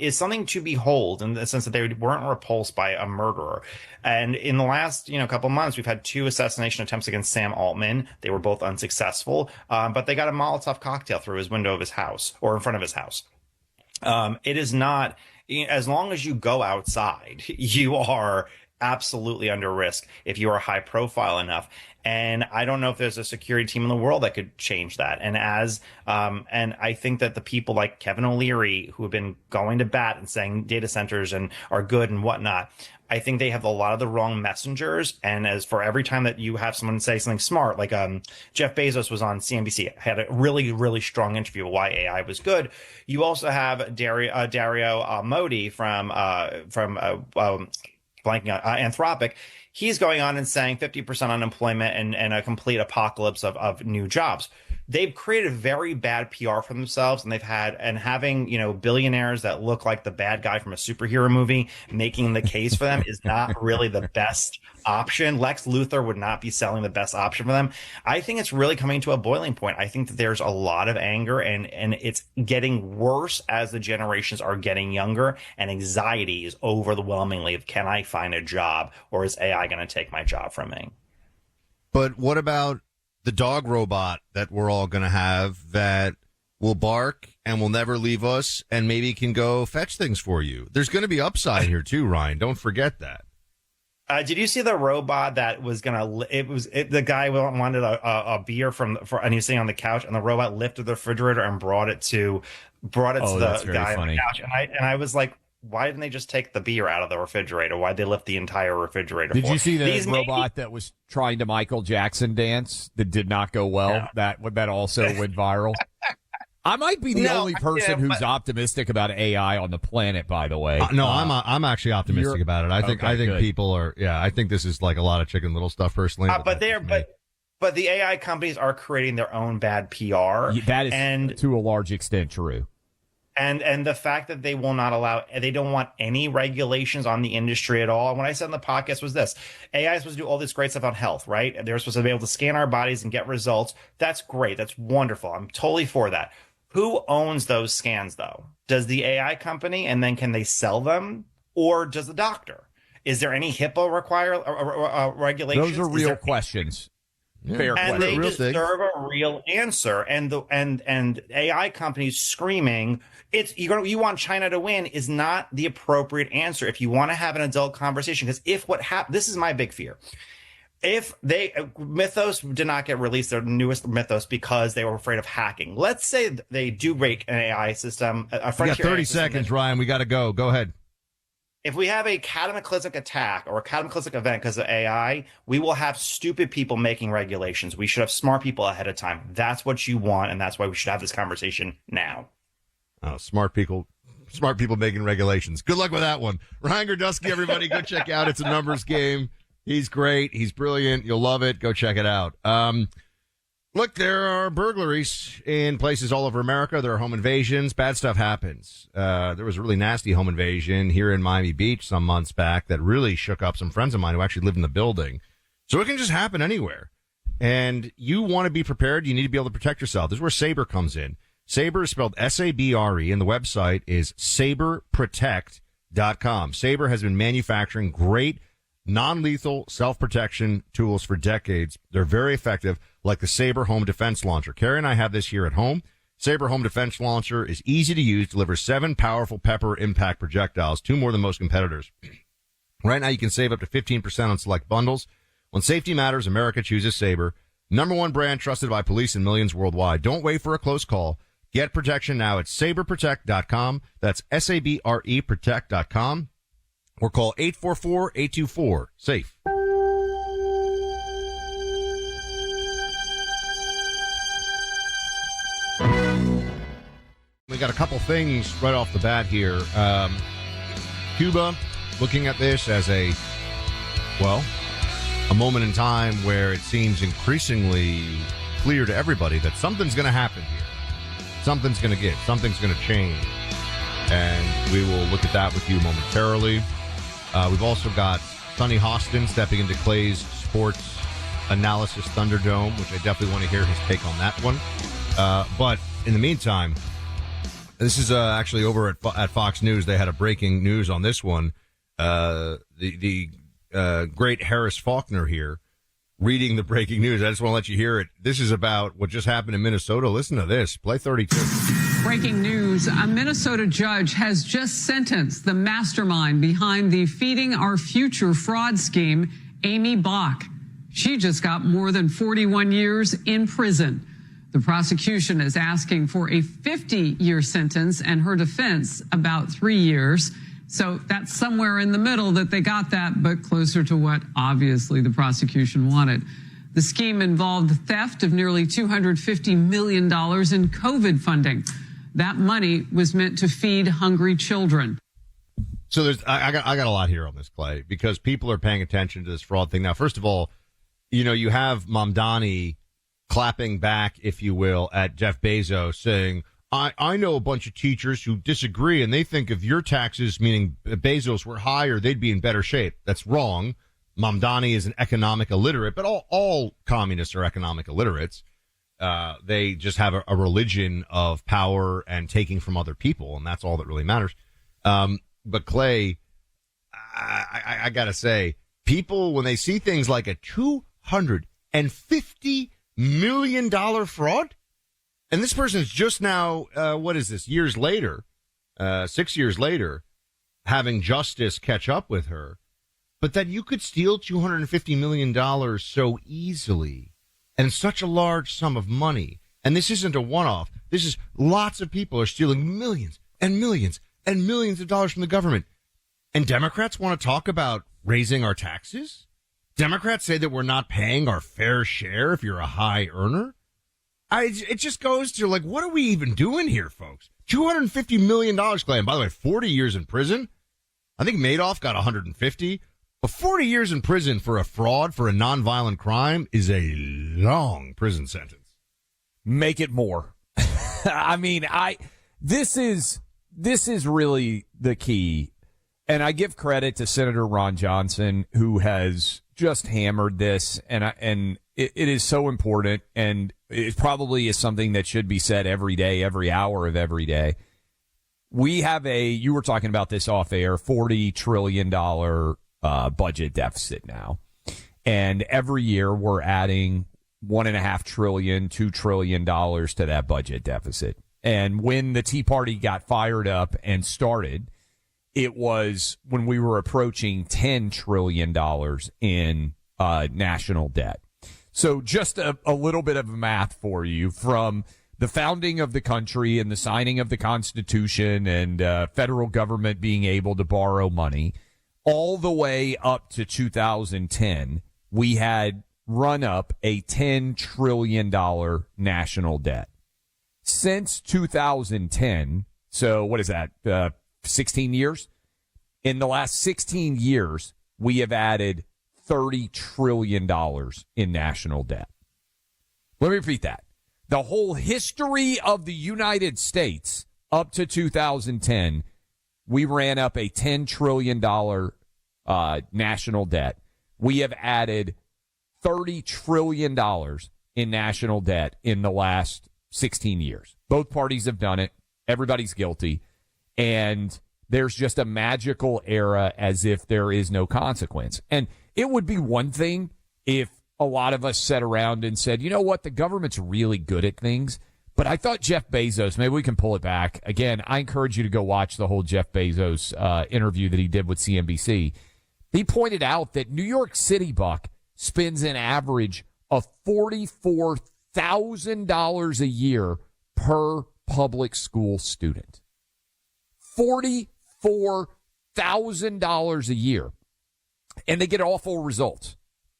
is something to behold, in the sense that they weren't repulsed by a murderer. And in the last, couple months, we've had 2 assassination attempts against Sam Altman. They were both unsuccessful, but they got a Molotov cocktail through his window of his house or in front of his house. It is not, as long as you go outside, you are absolutely under risk if you are high profile enough. And I don't know if there's a security team in the world that could change that. And and I think that the people like Kevin O'Leary, who have been going to bat and saying data centers and are good and whatnot, I think they have a lot of the wrong messengers. And as for every time that you have someone say something smart, like Jeff Bezos was on CNBC, had a really, really strong interview of why AI was good. You also have Dario Modi from Anthropic. He's going on and saying 50% unemployment and a complete apocalypse of new jobs. They've created very bad PR for themselves, and having billionaires that look like the bad guy from a superhero movie making the case for them is not really the best option. Lex Luthor would not be selling the best option for them. I think it's really coming to a boiling point. I think that there's a lot of anger, and it's getting worse as the generations are getting younger, and anxiety is overwhelmingly of, can I find a job, or is AI going to take my job from me? But what about the dog robot that we're all going to have that will bark and will never leave us and maybe can go fetch things for you? There's going to be upside here too, Ryan. Don't forget that. Did you see the robot that was the guy wanted a beer and he was sitting on the couch, and the robot lifted the refrigerator and brought it to the guy on the couch. And I was like, why didn't they just take the beer out of the refrigerator? Why'd they lift the entire refrigerator? Did you see the robot that was trying to Michael Jackson dance that did not go well? Yeah. That also went viral. I might be the only person who's optimistic about AI on the planet, by the way. I'm actually optimistic about it. I think good. People are. Yeah, I think this is like a lot of Chicken Little stuff personally. But the AI companies are creating their own bad PR. That is to a large extent true. And the fact that they will not they don't want any regulations on the industry at all. And what I said in the podcast was this: AI is supposed to do all this great stuff on health, right? They're supposed to be able to scan our bodies and get results. That's great. That's wonderful. I'm totally for that. Who owns those scans, though? Does the AI company, and then can they sell them, or does the doctor? Is there any HIPAA regulations? Those are real questions. Fair and they deserve a real answer. And AI companies screaming, you want China to win is not the appropriate answer if you want to have an adult conversation. Because this is my big fear. If Mythos did not get released, their newest Mythos, because they were afraid of hacking. Let's say they do break an AI system. We got 30 seconds, Ryan. We got to go. Go ahead. If we have a cataclysmic attack or a cataclysmic event because of AI, we will have stupid people making regulations. We should have smart people ahead of time. That's what you want, and that's why we should have this conversation now. Oh, smart people making regulations. Good luck with that one. Ryan Gordusky, everybody, go check out. It's a numbers game. He's great. He's brilliant. You'll love it. Go check it out. Look, there are burglaries in places all over America. There are home invasions. Bad stuff happens. There was a really nasty home invasion here in Miami Beach some months back that really shook up some friends of mine who actually live in the building. So it can just happen anywhere. And you want to be prepared. You need to be able to protect yourself. This is where Sabre comes in. Sabre is spelled S-A-B-R-E, and the website is saberprotect.com. Sabre has been manufacturing great non-lethal self-protection tools for decades. They're very effective, like the Sabre Home Defense Launcher. Carrie and I have this here at home. Sabre Home Defense Launcher is easy to use, delivers 7 powerful pepper impact projectiles, 2 more than most competitors. Right now, you can save up to 15% on select bundles. When safety matters, America chooses Sabre. #1 brand trusted by police and millions worldwide. Don't wait for a close call. Get protection now at saberprotect.com. That's SABRE protect.com. Or call 844-824-SAFE. We got a couple things right off the bat here. Cuba looking at this as a moment in time where it seems increasingly clear to everybody that something's going to happen here. Something's going to give. Something's going to change. And we will look at that with you momentarily. We've also got Sonny Hostin stepping into Clay's sports analysis Thunderdome, which I definitely want to hear his take on that one. But in the meantime, this is actually over at Fox News. They had a breaking news on this one. The great Harris Faulkner here reading the breaking news. I just want to let you hear it. This is about what just happened in Minnesota. Listen to this. Play 32. Breaking news. A Minnesota judge has just sentenced the mastermind behind the Feeding Our Future fraud scheme, Amy Bach. She just got more than 41 years in prison. The prosecution is asking for a 50-year sentence and her defense about 3 years. So that's somewhere in the middle that they got that, but closer to what obviously the prosecution wanted. The scheme involved the theft of nearly $250 million in COVID funding. That money was meant to feed hungry children. So I got a lot here on this, Clay, because people are paying attention to this fraud thing. Now, first of all, you have Mamdani clapping back, if you will, at Jeff Bezos saying, I know a bunch of teachers who disagree and they think if your taxes, meaning Bezos, were higher, they'd be in better shape. That's wrong. Mamdani is an economic illiterate, but all communists are economic illiterates. They just have a religion of power and taking from other people, and that's all that really matters. But Clay, I gotta say, people, when they see things like a $250 million fraud, and this person is just now, years later, 6 years later, having justice catch up with her, but that you could steal $250 million so easily and such a large sum of money. And this isn't a one-off. This is lots of people are stealing millions and millions and millions of dollars from the government. And Democrats want to talk about raising our taxes? Democrats say that we're not paying our fair share if you're a high earner? It just goes to, like, what are we even doing here, folks? $250 million, Clay. And by the way, 40 years in prison. I think Madoff got 150. But 40 years in prison for a fraud, for a nonviolent crime, is a long prison sentence. Make it more. I mean, this is really the key. And I give credit to Senator Ron Johnson, who has just hammered this, and it is so important, and it probably is something that should be said every day, every hour of every day. We have you were talking about this off air, $40 trillion budget deficit now. And every year we're adding $1.5 trillion, $2 trillion to that budget deficit. And when the Tea Party got fired up and started, it was when we were approaching $10 trillion in national debt. So just a little bit of math for you from the founding of the country and the signing of the Constitution and federal government being able to borrow money all the way up to 2010, we had run up a $10 trillion national debt. Since 2010, so what is that, 16 years? In the last 16 years, we have added $30 trillion in national debt. Let me repeat that. The whole history of the United States up to 2010, we ran up a $10 trillion national debt. We have added $30 trillion in national debt in the last 16 years. Both parties have done it. Everybody's guilty. And there's just a magical era as if there is no consequence. And it would be one thing if a lot of us sat around and said, you know what, the government's really good at things, But I thought Jeff Bezos, maybe we can pull it back. Again, I encourage you to go watch the whole Jeff Bezos interview that he did with CNBC. He pointed out that New York City, Buck, spends an average of $44,000 a year per public school student. $44,000 a year. And they get awful results.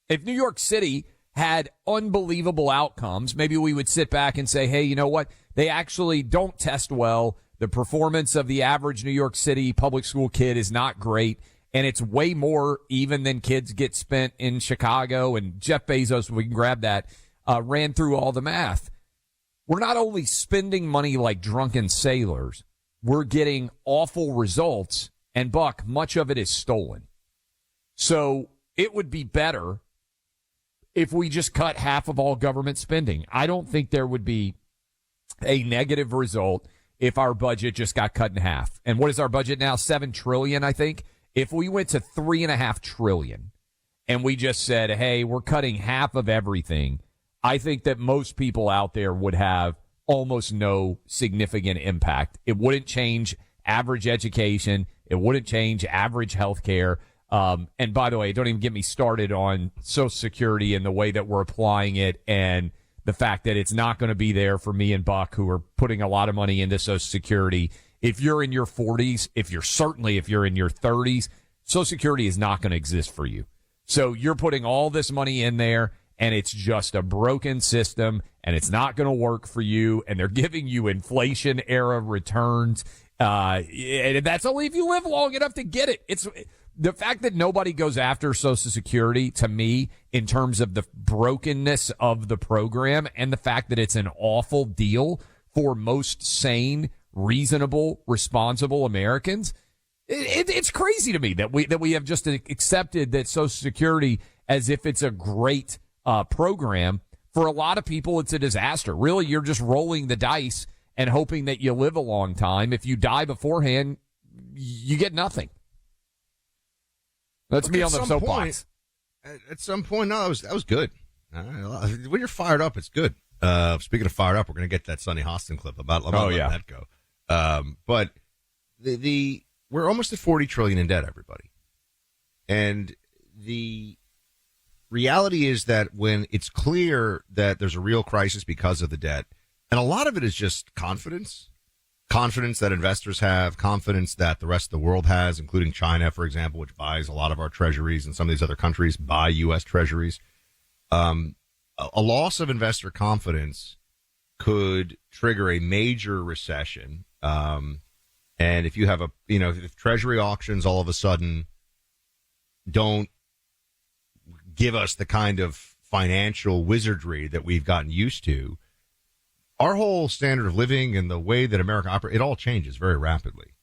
If New York City had unbelievable outcomes, maybe we would sit back and say, hey, you know what? They actually don't test well. The performance of the average New York City public school kid is not great. And it's way more even than kids get spent in Chicago. And Jeff Bezos, we can grab that, ran through all the math. We're not only spending money like drunken sailors, we're getting awful results. And Buck, much of it is stolen. So it would be better if we just cut half of all government spending. I don't think there would be a negative result if our budget just got cut in half. And what is our budget now? $7 trillion, I think. If we went to $3.5 trillion and we just said, hey, we're cutting half of everything, I think that most people out there would have almost no significant impact. It wouldn't change average education. It wouldn't change average health care. And by the way, don't even get me started on Social Security and the way that we're applying it and the fact that it's not going to be there for me and Buck, who are putting a lot of money into Social Security. If you're in your 40s, if you're in your 30s, Social Security is not going to exist for you. So you're putting all this money in there, and it's just a broken system, and it's not going to work for you, and they're giving you inflation-era returns. And that's only if you live long enough to get it. It's the fact that nobody goes after Social Security, to me, in terms of the brokenness of the program and the fact that it's an awful deal for most sane, reasonable, responsible Americans. It's crazy to me that we have just accepted that Social Security as if it's a great program. For a lot of people, it's a disaster. Really, you're just rolling the dice and hoping that you live a long time. If you die beforehand, you get nothing. That's me on the soapbox. At some point, no, that was good. When you're fired up, it's good. Speaking of fired up, we're going to get that Sonny Hostin clip about letting that go. But we're almost at $40 trillion in debt, everybody. And the reality is that when it's clear that there's a real crisis because of the debt, and a lot of it is just confidence that investors have, confidence that the rest of the world has, including China, for example, which buys a lot of our treasuries, and some of these other countries buy U.S. treasuries. A loss of investor confidence could trigger a major recession. And if you have if treasury auctions all of a sudden don't give us the kind of financial wizardry that we've gotten used to, our whole standard of living and the way that America operates, it all changes very rapidly.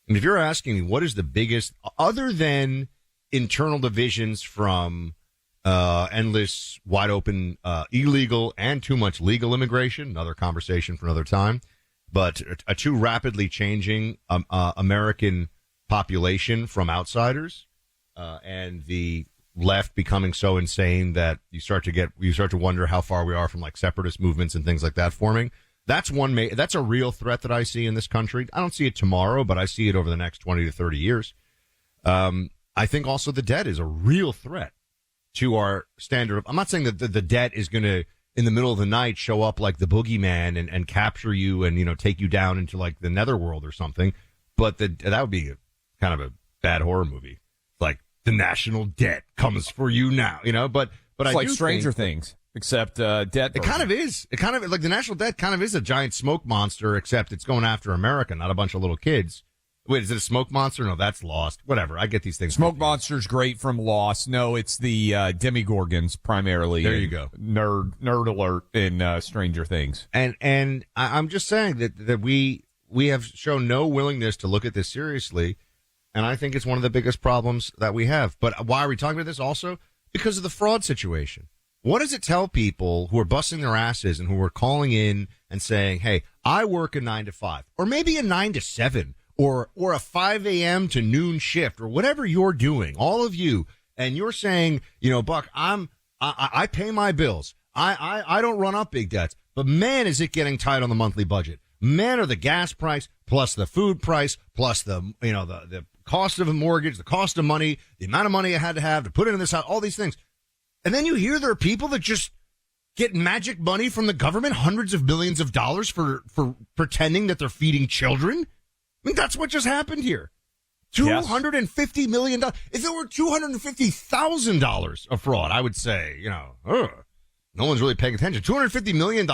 And if you're asking me what is the biggest, other than internal divisions from endless, wide open, illegal and too much legal immigration, another conversation for another time, but a too rapidly changing American population from outsiders, and the left becoming so insane that you start to wonder how far we are from like separatist movements and things like that forming. That's that's a real threat that I see in this country. I don't see it tomorrow, but I see it over the next 20 to 30 years. I think also the debt is a real threat to our standard of, I'm not saying that the debt is going to, in the middle of the night, show up like the boogeyman and capture you and, take you down into like the netherworld or something. But that would be kind of a bad horror movie. Like the national debt comes for you now, but it's I like do Stranger think, Things, except debt. It kind of is. It kind of like the national debt kind of is a giant smoke monster, except it's going after America, not a bunch of little kids. Wait, is it a smoke monster? No, that's Lost. Whatever. I get these things. Smoke monster's great from Lost. No, it's the Demigorgons primarily. There you go. Nerd alert in Stranger Things. And I'm just saying that we have shown no willingness to look at this seriously, and I think it's one of the biggest problems that we have. But why are we talking about this also? Because of the fraud situation. What does it tell people who are busting their asses and who are calling in and saying, hey, I work a 9 to 5, or maybe a 9 to 7, or a 5 a.m. to noon shift, or whatever you're doing, all of you, and you're saying, Buck, I pay my bills. I don't run up big debts, but man, is it getting tight on the monthly budget. Man, are the gas price plus the food price plus the cost of a mortgage, the cost of money, the amount of money I had to have to put into this house, all these things. And then you hear there are people that just get magic money from the government, hundreds of billions of dollars for pretending that they're feeding children. I mean, that's what just happened here. $250 million. If it were $250,000 of fraud, I would say, no one's really paying attention. $250 million?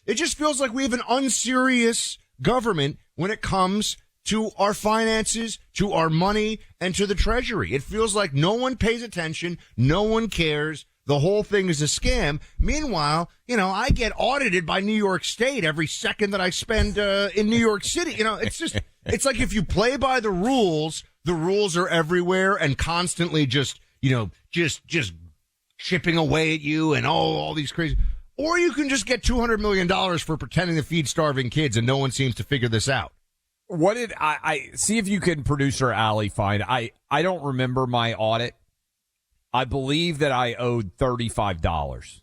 It just feels like we have an unserious government when it comes to our finances, to our money, and to the Treasury. It feels like no one pays attention. No one cares. The whole thing is a scam. Meanwhile, I get audited by New York State every second that I spend in New York City. It's like if you play by the rules are everywhere and constantly just chipping away at you and all these crazy. Or you can just get $200 million for pretending to feed starving kids and no one seems to figure this out. What did I see if you can, producer Allie, find? I don't remember my audit. I believe that I owed $35.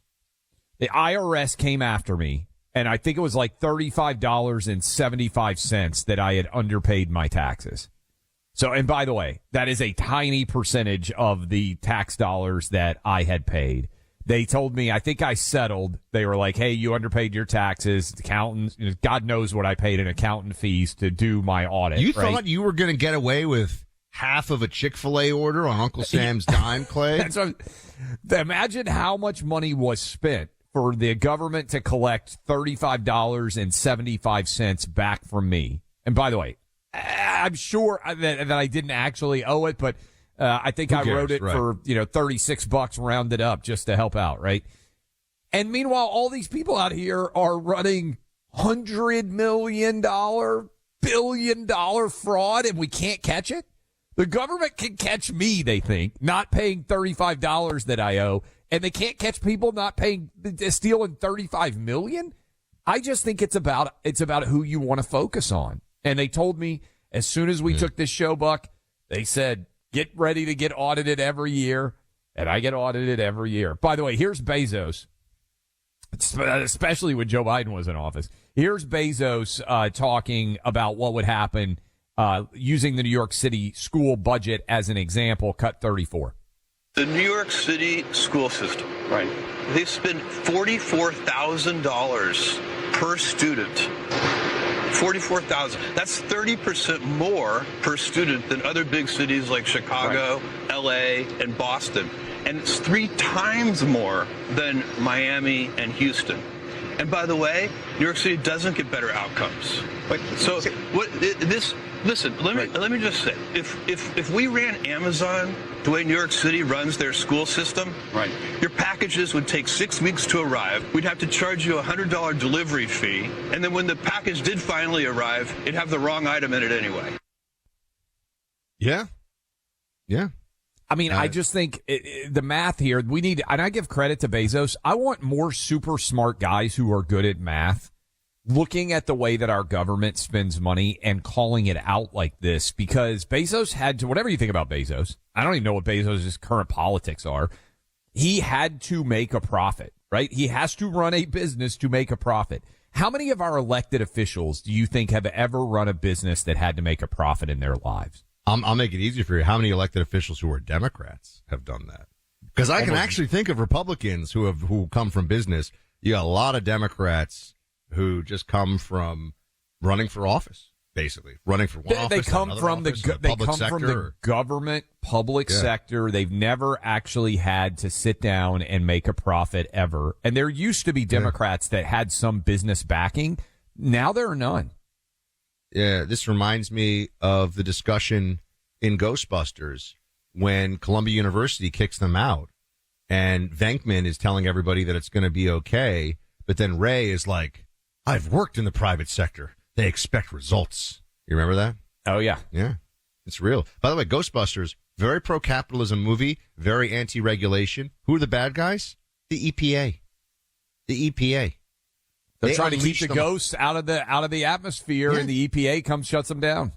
The IRS came after me, and I think it was like $35.75 that I had underpaid my taxes. So, and by the way, that is a tiny percentage of the tax dollars that I had paid. They told me, I think I settled. They were like, hey, you underpaid your taxes. Accountants, God knows what I paid in accountant fees to do my audit. You thought you were going to get away with half of a Chick-fil-A order on Uncle Sam's dime, Clay? That's what, imagine how much money was spent for the government to collect $35.75 back from me. And by the way, I'm sure that I didn't actually owe it, but I think I wrote it for $36 rounded up just to help out, right? And meanwhile, all these people out here are running $100 million, billion-dollar fraud, and we can't catch it. The government can catch me, they think, not paying $35 that I owe, and they can't catch people not paying, stealing $35 million. I just think it's about who you want to focus on. And they told me as soon as we took this show, Buck, they said, get ready to get audited every year, and I get audited every year. By the way, here's Bezos, especially when Joe Biden was in office. Here's Bezos talking about what would happen using the New York City school budget as an example, cut 34. The New York City school system, right? They spend $44,000 per student. $44,000. That's 30% more per student than other big cities like Chicago, LA, and Boston. And it's 3 times more than Miami and Houston. And by the way, New York City doesn't get better outcomes. So what this? Listen, let me just say, if we ran Amazon the way New York City runs their school system, right, your packages would take 6 weeks to arrive. We'd have to charge you a $100 delivery fee, and then when the package did finally arrive, it'd have the wrong item in it anyway. Yeah. I mean, I just think the math here, we need, and I give credit to Bezos. I want more super smart guys who are good at math looking at the way that our government spends money and calling it out like this, because Bezos had to, whatever you think about Bezos, I don't even know what Bezos' current politics are. He had to make a profit, right? He has to run a business to make a profit. How many of our elected officials do you think have ever run a business that had to make a profit in their lives? I'll make it easy for you. How many elected officials who are Democrats have done that? Because I can actually think of Republicans who come from business. You got a lot of Democrats who just come from running for office, basically running for one office. They come from the government, public sector. They've never actually had to sit down and make a profit ever. And there used to be Democrats that had some business backing. Now there are none. Yeah, this reminds me of the discussion in Ghostbusters when Columbia University kicks them out, and Venkman is telling everybody that it's going to be okay, but then Ray is like, I've worked in the private sector. They expect results. You remember that? Oh, yeah. Yeah, it's real. By the way, Ghostbusters, very pro-capitalism movie, very anti-regulation. Who are the bad guys? The EPA. The EPA. They're trying to keep the ghosts out of the atmosphere, and the EPA shuts them down.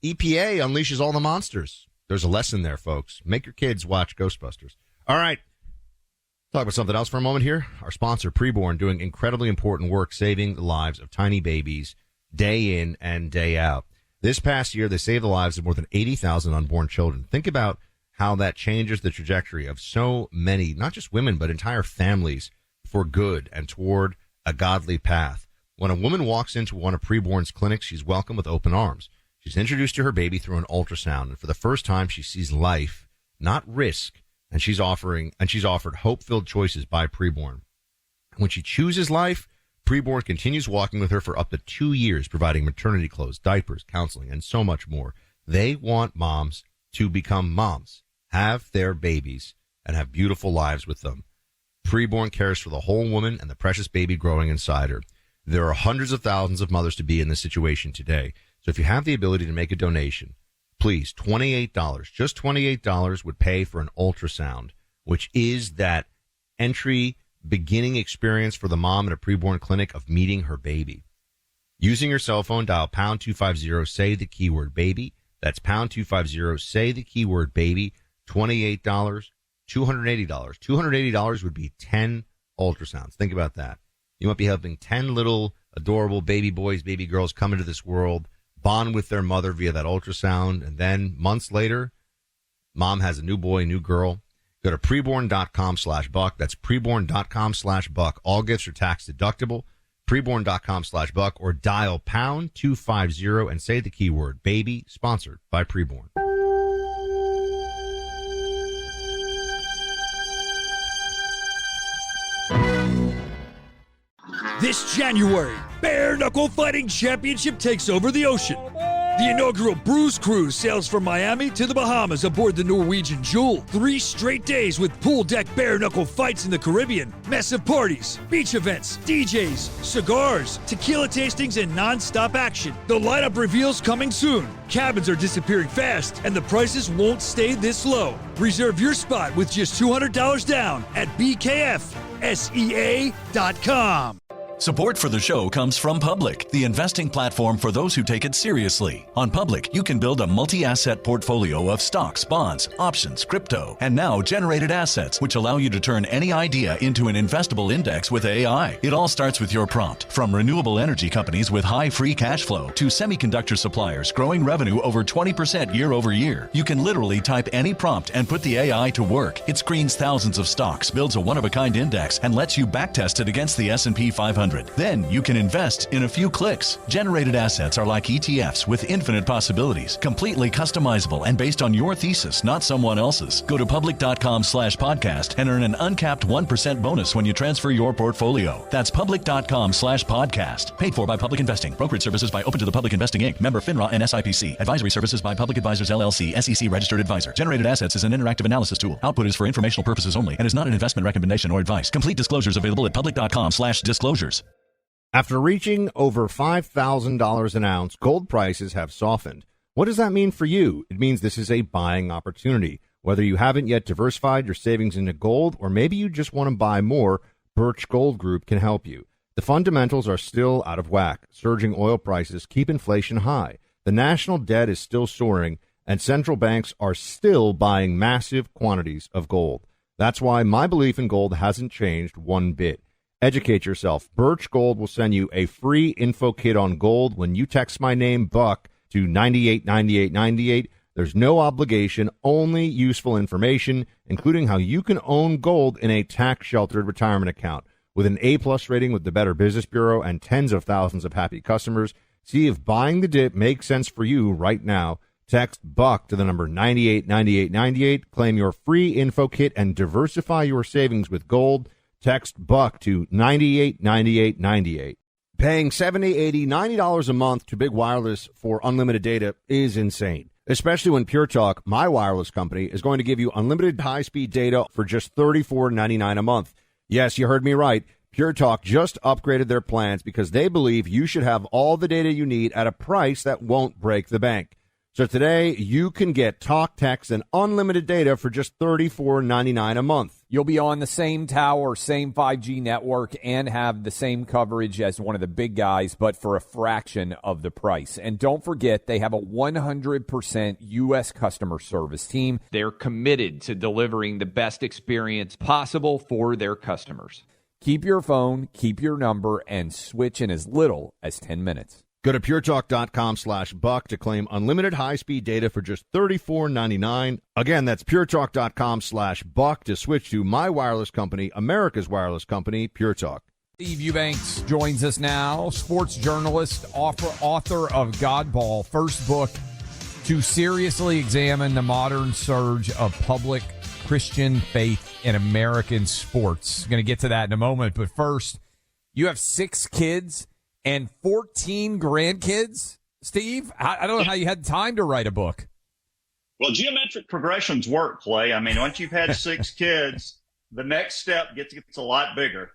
EPA unleashes all the monsters. There's a lesson there, folks. Make your kids watch Ghostbusters. All right. Talk about something else for a moment here. Our sponsor, Preborn, doing incredibly important work saving the lives of tiny babies day in and day out. This past year, they saved the lives of more than 80,000 unborn children. Think about how that changes the trajectory of so many, not just women, but entire families for good and toward a godly path. When a woman walks into one of Preborn's clinics, she's welcomed with open arms. She's introduced to her baby through an ultrasound, and for the first time, she sees life, not risk. And she's offered hope-filled choices by Preborn. When she chooses life, Preborn continues walking with her for up to 2 years, providing maternity clothes, diapers, counseling, and so much more. They want moms to become moms, have their babies, and have beautiful lives with them. Preborn cares for the whole woman and the precious baby growing inside her. There are hundreds of thousands of mothers to be in this situation today. So if you have the ability to make a donation, please, $28, just $28 would pay for an ultrasound, which is that entry beginning experience for the mom at a preborn clinic of meeting her baby. Using your cell phone, dial pound 250, say the keyword baby. That's pound 250, say the keyword baby. $28, $280. $280 would be 10 ultrasounds. Think about that. You might be helping 10 little adorable baby boys, baby girls come into this world, bond with their mother via that ultrasound, and then months later, mom has a new boy, new girl. Go to preborn.com/buck. That's preborn.com/buck. All gifts are tax deductible. Preborn.com/buck, or dial pound 250 and say the keyword baby, sponsored by Preborn. This January, Bare Knuckle Fighting Championship takes over the ocean. The inaugural Cruise sails from Miami to the Bahamas aboard the Norwegian Jewel. 3 straight days with pool deck bare knuckle fights in the Caribbean, massive parties, beach events, DJs, cigars, tequila tastings, and non-stop action. The lineup reveals coming soon. Cabins are disappearing fast, and the prices won't stay this low. Reserve your spot with just $200 down at bkfsea.com. Support for the show comes from Public, the investing platform for those who take it seriously. On Public, you can build a multi-asset portfolio of stocks, bonds, options, crypto, and now generated assets, which allow you to turn any idea into an investable index with AI. It all starts with your prompt. From renewable energy companies with high free cash flow to semiconductor suppliers growing revenue over 20% year over year, you can literally type any prompt and put the AI to work. It screens thousands of stocks, builds a one-of-a-kind index, and lets you backtest it against the S&P 500. Then you can invest in a few clicks. Generated assets are like ETFs with infinite possibilities, completely customizable and based on your thesis, not someone else's. Go to public.com/podcast and earn an uncapped 1% bonus when you transfer your portfolio. That's public.com/podcast. Paid for by Public Investing. Brokerage services by Open to the Public Investing Inc. Member FINRA and SIPC. Advisory services by Public Advisors LLC, SEC registered advisor. Generated assets is an interactive analysis tool. Output is for informational purposes only and is not an investment recommendation or advice. Complete disclosures available at public.com/disclosures. After reaching over $5,000 an ounce, gold prices have softened. What does that mean for you? It means this is a buying opportunity. Whether you haven't yet diversified your savings into gold, or maybe you just want to buy more, Birch Gold Group can help you. The fundamentals are still out of whack. Surging oil prices keep inflation high. The national debt is still soaring, and central banks are still buying massive quantities of gold. That's why my belief in gold hasn't changed one bit. Educate yourself. Birch Gold will send you a free info kit on gold when you text my name, Buck, to 989898. There's no obligation, only useful information, including how you can own gold in a tax-sheltered retirement account. With an A-plus rating with the Better Business Bureau and tens of thousands of happy customers, see if buying the dip makes sense for you right now. Text Buck to the number 989898. Claim your free info kit and diversify your savings with gold. Text Buck to 989898. Paying $70, $80, $90 a month to Big Wireless for unlimited data is insane, especially when Pure Talk, my wireless company, is going to give you unlimited high-speed data for just $34.99 a month. Yes, you heard me right. Pure Talk just upgraded their plans because they believe you should have all the data you need at a price that won't break the bank. So today, you can get talk, text, and unlimited data for just $34.99 a month. You'll be on the same tower, same 5G network, and have the same coverage as one of the big guys, but for a fraction of the price. And don't forget, they have a 100% U.S. customer service team. They're committed to delivering the best experience possible for their customers. Keep your phone, keep your number, and switch in as little as 10 minutes. Go to puretalk.com/buck to claim unlimited high-speed data for just $34.99. Again, that's puretalk.com/buck to switch to my wireless company, America's wireless company, Pure Talk. Steve Eubanks joins us now, sports journalist, author of Godball, first book to seriously examine the modern surge of public Christian faith in American sports. Going to get to that in a moment, but first, you have 6 kids and 14 grandkids, Steve? I don't know how you had time to write a book. Well, geometric progressions work, Clay. I mean, once you've had 6 kids, the next step gets a lot bigger.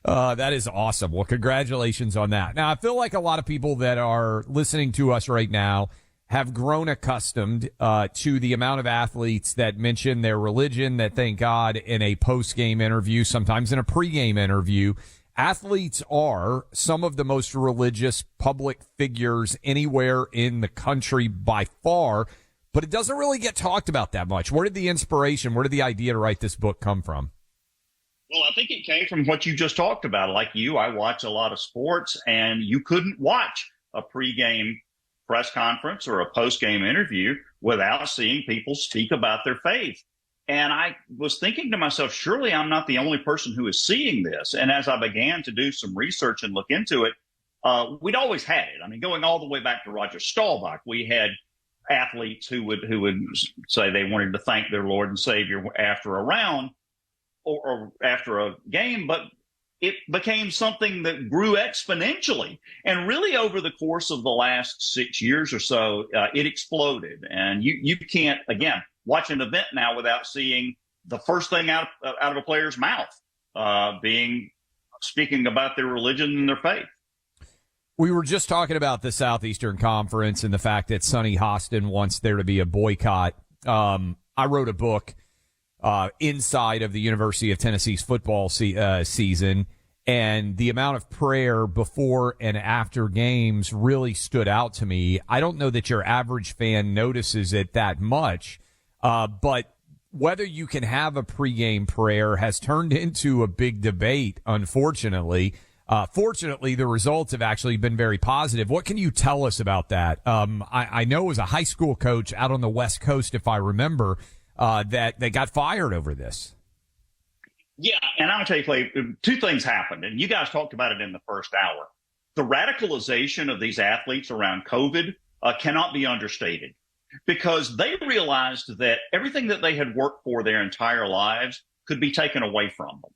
That is awesome. Well, congratulations on that. Now, I feel like a lot of people that are listening to us right now have grown accustomed to the amount of athletes that mention their religion, that thank God in a post-game interview, sometimes in a pre-game interview. Athletes are some of the most religious public figures anywhere in the country by far, but it doesn't really get talked about that much. Where did the inspiration, where did the idea to write this book come from? Well, I think it came from what you just talked about. Like you, I watch a lot of sports, and you couldn't watch a pregame press conference or a postgame interview without seeing people speak about their faith. And I was thinking to myself, surely I'm not the only person who is seeing this. And as I began to do some research and look into it, we'd always had it. I mean, going all the way back to Roger Staubach, we had athletes who would say they wanted to thank their Lord and Savior after a round or after a game, but it became something that grew exponentially. And really over the course of the last 6 years or so, it exploded. And you can't, again, watch an event now without seeing the first thing out of a player's mouth, speaking about their religion and their faith. We were just talking about the Southeastern Conference and the fact that Sonny Hostin wants there to be a boycott. I wrote a book inside of the University of Tennessee's football season, and the amount of prayer before and after games really stood out to me. I don't know that your average fan notices it that much. But whether you can have a pregame prayer has turned into a big debate, unfortunately. Fortunately, the results have actually been very positive. What can you tell us about that? I know as a high school coach out on the West Coast, if I remember, that they got fired over this. Yeah, and I'll tell you, Clay, 2 things happened, and you guys talked about it in the first hour. The radicalization of these athletes around COVID cannot be understated, because they realized that everything that they had worked for their entire lives could be taken away from them.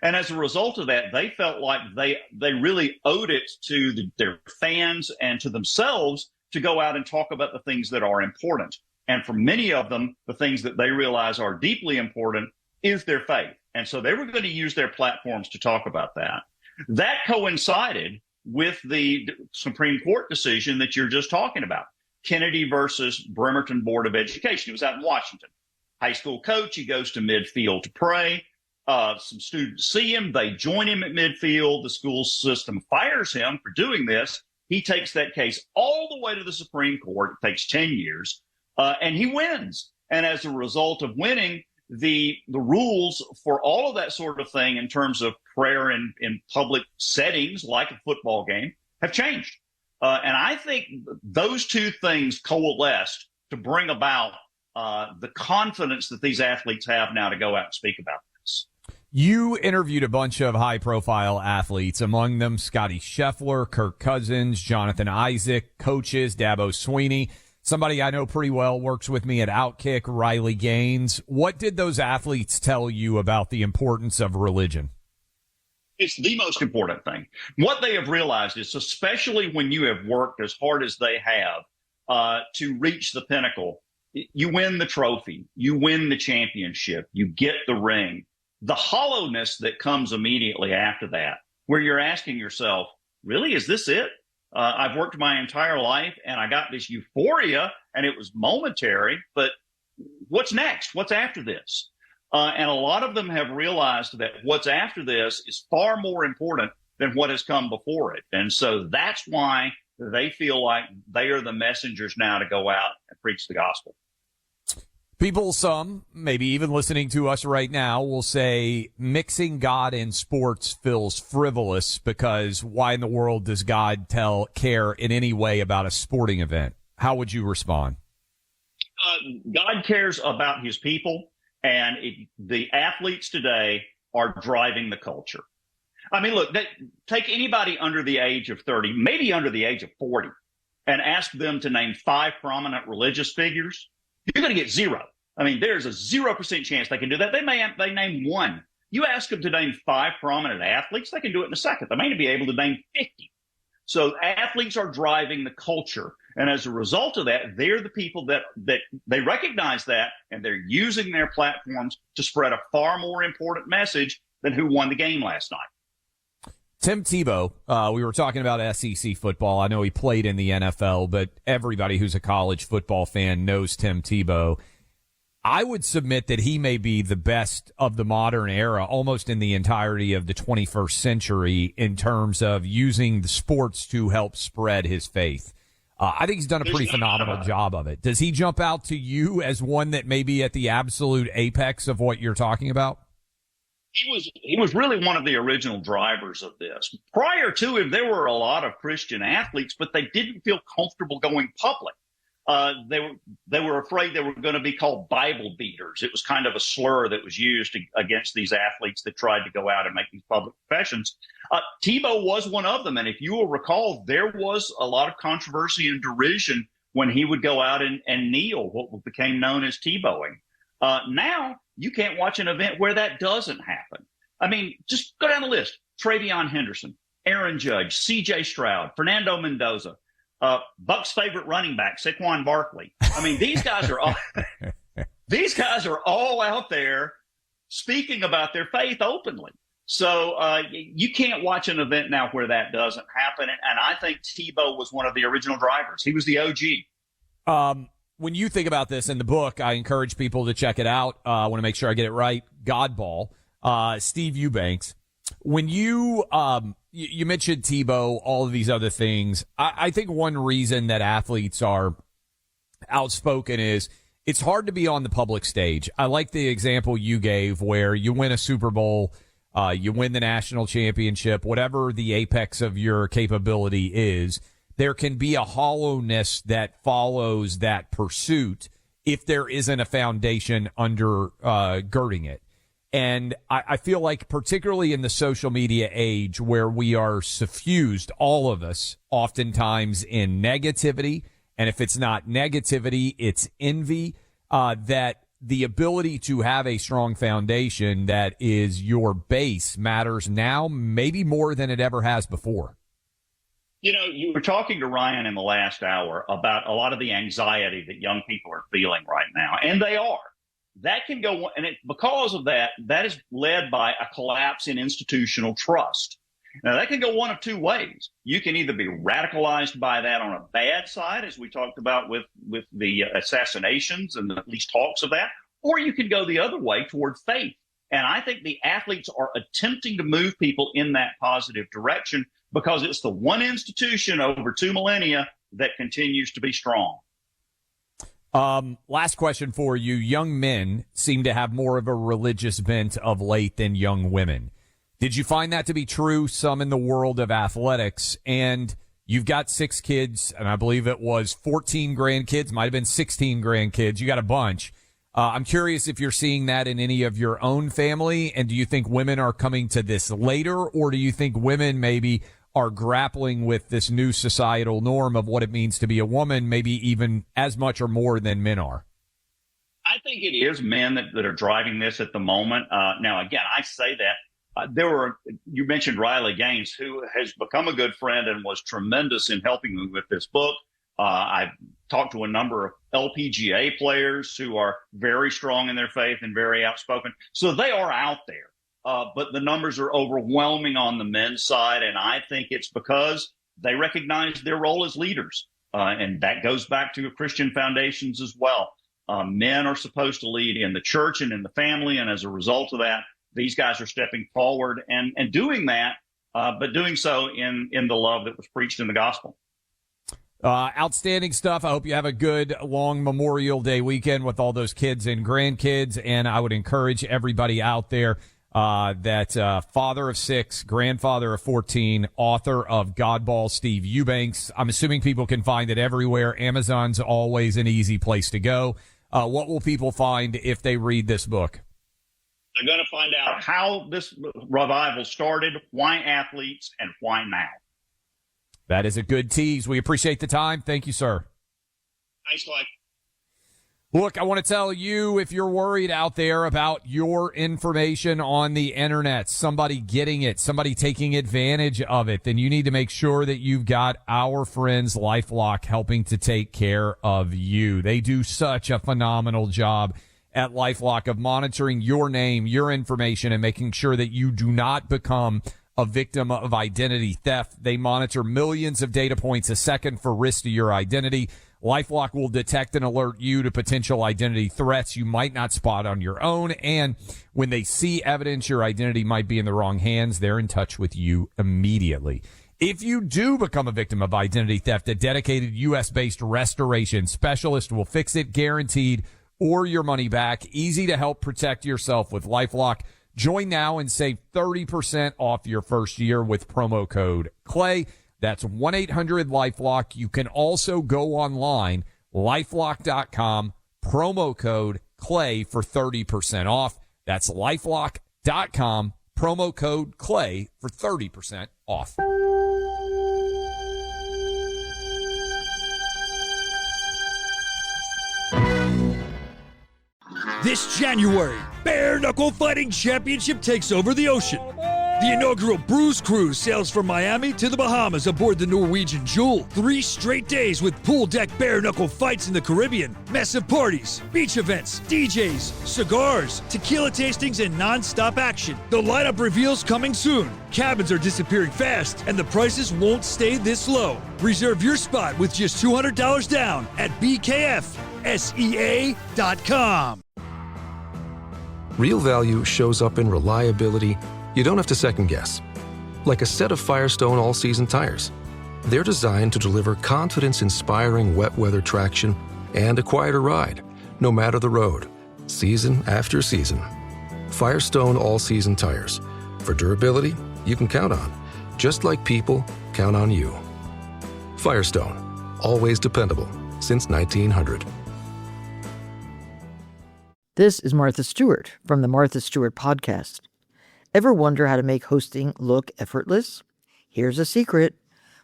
And as a result of that, they felt like they really owed it to their fans and to themselves to go out and talk about the things that are important. And for many of them, the things that they realize are deeply important is their faith. And so they were going to use their platforms to talk about that. That coincided with the Supreme Court decision that you're just talking about. Kennedy versus Bremerton Board of Education. He was out in Washington. High school coach, he goes to midfield to pray. Some students see him. They join him at midfield. The school system fires him for doing this. He takes that case all the way to the Supreme Court. It takes 10 years, and he wins. And as a result of winning, the rules for all of that sort of thing in terms of prayer in public settings like a football game have changed. And I think those 2 things coalesced to bring about the confidence that these athletes have now to go out and speak about this. You interviewed a bunch of high-profile athletes, among them Scotty Scheffler, Kirk Cousins, Jonathan Isaac, coaches, Dabo Sweeney. Somebody I know pretty well works with me at Outkick, Riley Gaines. What did those athletes tell you about the importance of religion? It's the most important thing. What they have realized is, especially when you have worked as hard as they have to reach the pinnacle, you win the trophy, you win the championship, you get the ring. The hollowness that comes immediately after that, where you're asking yourself, really, is this it? I've worked my entire life, and I got this euphoria, and it was momentary. But what's next? What's after this? And a lot of them have realized that what's after this is far more important than what has come before it. And so that's why they feel like they are the messengers now to go out and preach the gospel. People, some, maybe even listening to us right now, will say mixing God and sports feels frivolous because why in the world does God care in any way about a sporting event? How would you respond? God cares about his people, and the athletes today are driving the culture. I mean, look, take anybody under the age of 30, maybe under the age of 40, and ask them to name 5 prominent religious figures. You're going to get 0. I mean, there's a 0% chance they can do that. They name 1. You ask them to name 5 prominent athletes, they can do it in a second. They may not be able to name 50. So athletes are driving the culture. And as a result of that, they're the people that they recognize that, and they're using their platforms to spread a far more important message than who won the game last night. Tim Tebow, we were talking about SEC football. I know he played in the NFL, but everybody who's a college football fan knows Tim Tebow. I would submit that he may be the best of the modern era, almost in the entirety of the 21st century, in terms of using the sports to help spread his faith. I think he's done a pretty phenomenal job of it. Does he jump out to you as one that may be at the absolute apex of what you're talking about? He was really one of the original drivers of this. Prior to him, there were a lot of Christian athletes, but they didn't feel comfortable going public. They were afraid they were going to be called Bible beaters. It was kind of a slur that was used against these athletes that tried to go out and make these public professions. Tebow was one of them. And if you will recall, there was a lot of controversy and derision when he would go out and kneel, what became known as Tebowing. Now you can't watch an event where that doesn't happen. I mean, just go down the list. Travion Henderson, Aaron Judge, C.J. Stroud, Fernando Mendoza, Buck's favorite running back, Saquon Barkley. I mean, these guys are all out there speaking about their faith openly. So you can't watch an event now where that doesn't happen. And I think Tebow was one of the original drivers. He was the OG. When you think about this in the book, I encourage people to check it out. I want to make sure I get it right. Godball, Steve Eubanks. When you mentioned Tebow, all of these other things, I think one reason that athletes are outspoken is it's hard to be on the public stage. I like the example you gave where you win a Super Bowl, you win the national championship, whatever the apex of your capability is. There can be a hollowness that follows that pursuit if there isn't a foundation undergirding it. And I feel like particularly in the social media age where we are suffused, all of us, oftentimes in negativity, and if it's not negativity, it's envy, that the ability to have a strong foundation that is your base matters now maybe more than it ever has before. You know, you were talking to Ryan in the last hour about a lot of the anxiety that young people are feeling right now, and they are. That can go, and because of that, that is led by a collapse in institutional trust. Now, that can go one of two ways. You can either be radicalized by that on a bad side, as we talked about with the assassinations and at least talks of that, or you can go the other way toward faith. And I think the athletes are attempting to move people in that positive direction because it's the one institution over 2 millennia that continues to be strong. Last question for you. Young men seem to have more of a religious bent of late than young women. Did you find that to be true? Some in the world of athletics, and you've got 6 kids, and I believe it was 14 grandkids, might have been 16 grandkids. You got a bunch. I'm curious if you're seeing that in any of your own family, and do you think women are coming to this later, or do you think women maybe are grappling with this new societal norm of what it means to be a woman, maybe even as much or more than men are? I think it is men that are driving this at the moment. Now, again, I say that. You mentioned Riley Gaines, who has become a good friend and was tremendous in helping me with this book. I've talked to a number of LPGA players who are very strong in their faith and very outspoken. So they are out there. But the numbers are overwhelming on the men's side, and I think it's because they recognize their role as leaders. And that goes back to Christian foundations as well. Men are supposed to lead in the church and in the family. And as a result of that, these guys are stepping forward and doing that, but doing so in the love that was preached in the gospel. Outstanding stuff. I hope you have a good long Memorial Day weekend with all those kids and grandkids. And I would encourage everybody out there that father of 6, grandfather of 14, author of Godball, Steve Eubanks. I'm assuming people can find it everywhere. Amazon's always an easy place to go. What will people find if they read this book? They're going to find out how this revival started, why athletes, and why now. That is a good tease. We appreciate the time. Thank you, sir. Thanks, Clay. Look, I want to tell you, if you're worried out there about your information on the internet, somebody getting it, somebody taking advantage of it, then you need to make sure that you've got our friends LifeLock helping to take care of you. They do such a phenomenal job at LifeLock of monitoring your name, your information, and making sure that you do not become a victim of identity theft. They monitor millions of data points a second for risk to your identity. LifeLock will detect and alert you to potential identity threats you might not spot on your own. And when they see evidence your identity might be in the wrong hands, they're in touch with you immediately. If you do become a victim of identity theft, a dedicated U.S.-based restoration specialist will fix it, guaranteed, or your money back. Easy to help protect yourself with LifeLock. Join now and save 30% off your first year with promo code CLAY. That's 1-800-LifeLock. You can also go online, lifelock.com, promo code CLAY for 30% off. That's lifelock.com, promo code CLAY for 30% off. This January, Bare Knuckle Fighting Championship takes over the ocean. The inaugural Cruise sails from Miami to the Bahamas aboard the Norwegian Jewel. 3 straight days with pool deck bare knuckle fights in the Caribbean, massive parties, beach events, DJs, cigars, tequila tastings, and non-stop action. The lineup reveals coming soon. Cabins are disappearing fast, and the prices won't stay this low. Reserve your spot with just $200 down at BKFSEA.com. Real value shows up in reliability you don't have to second guess. Like a set of Firestone all-season tires. They're designed to deliver confidence-inspiring wet weather traction and a quieter ride, no matter the road, season after season. Firestone all-season tires. For durability you can count on, just like people count on you. Firestone, always dependable since 1900. This is Martha Stewart from the Martha Stewart Podcast. Ever wonder how to make hosting look effortless? Here's a secret.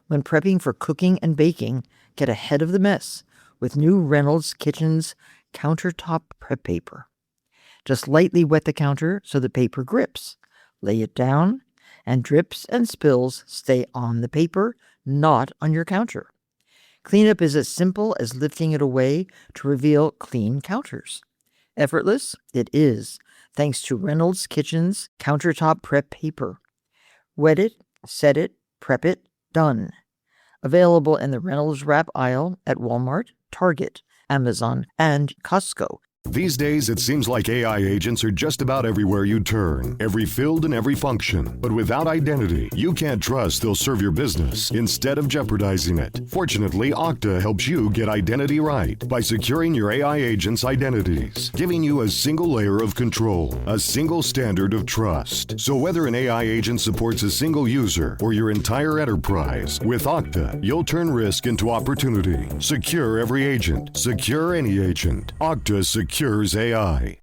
When prepping for cooking and baking, get ahead of the mess with new Reynolds Kitchens countertop prep paper. Just lightly wet the counter so the paper grips. Lay it down, and drips and spills stay on the paper, not on your counter. Cleanup is as simple as lifting it away to reveal clean counters. Effortless? It is, thanks to Reynolds Kitchens countertop prep paper. Wet it, set it, prep it, done. Available in the Reynolds Wrap aisle at Walmart, Target, Amazon, and Costco. These days, it seems like AI agents are just about everywhere you turn, every field and every function. But without identity, you can't trust they'll serve your business instead of jeopardizing it. Fortunately, Okta helps you get identity right by securing your AI agents' identities, giving you a single layer of control, a single standard of trust. So whether an AI agent supports a single user or your entire enterprise, with Okta, you'll turn risk into opportunity. Secure every agent. Secure any agent. Okta secures AI.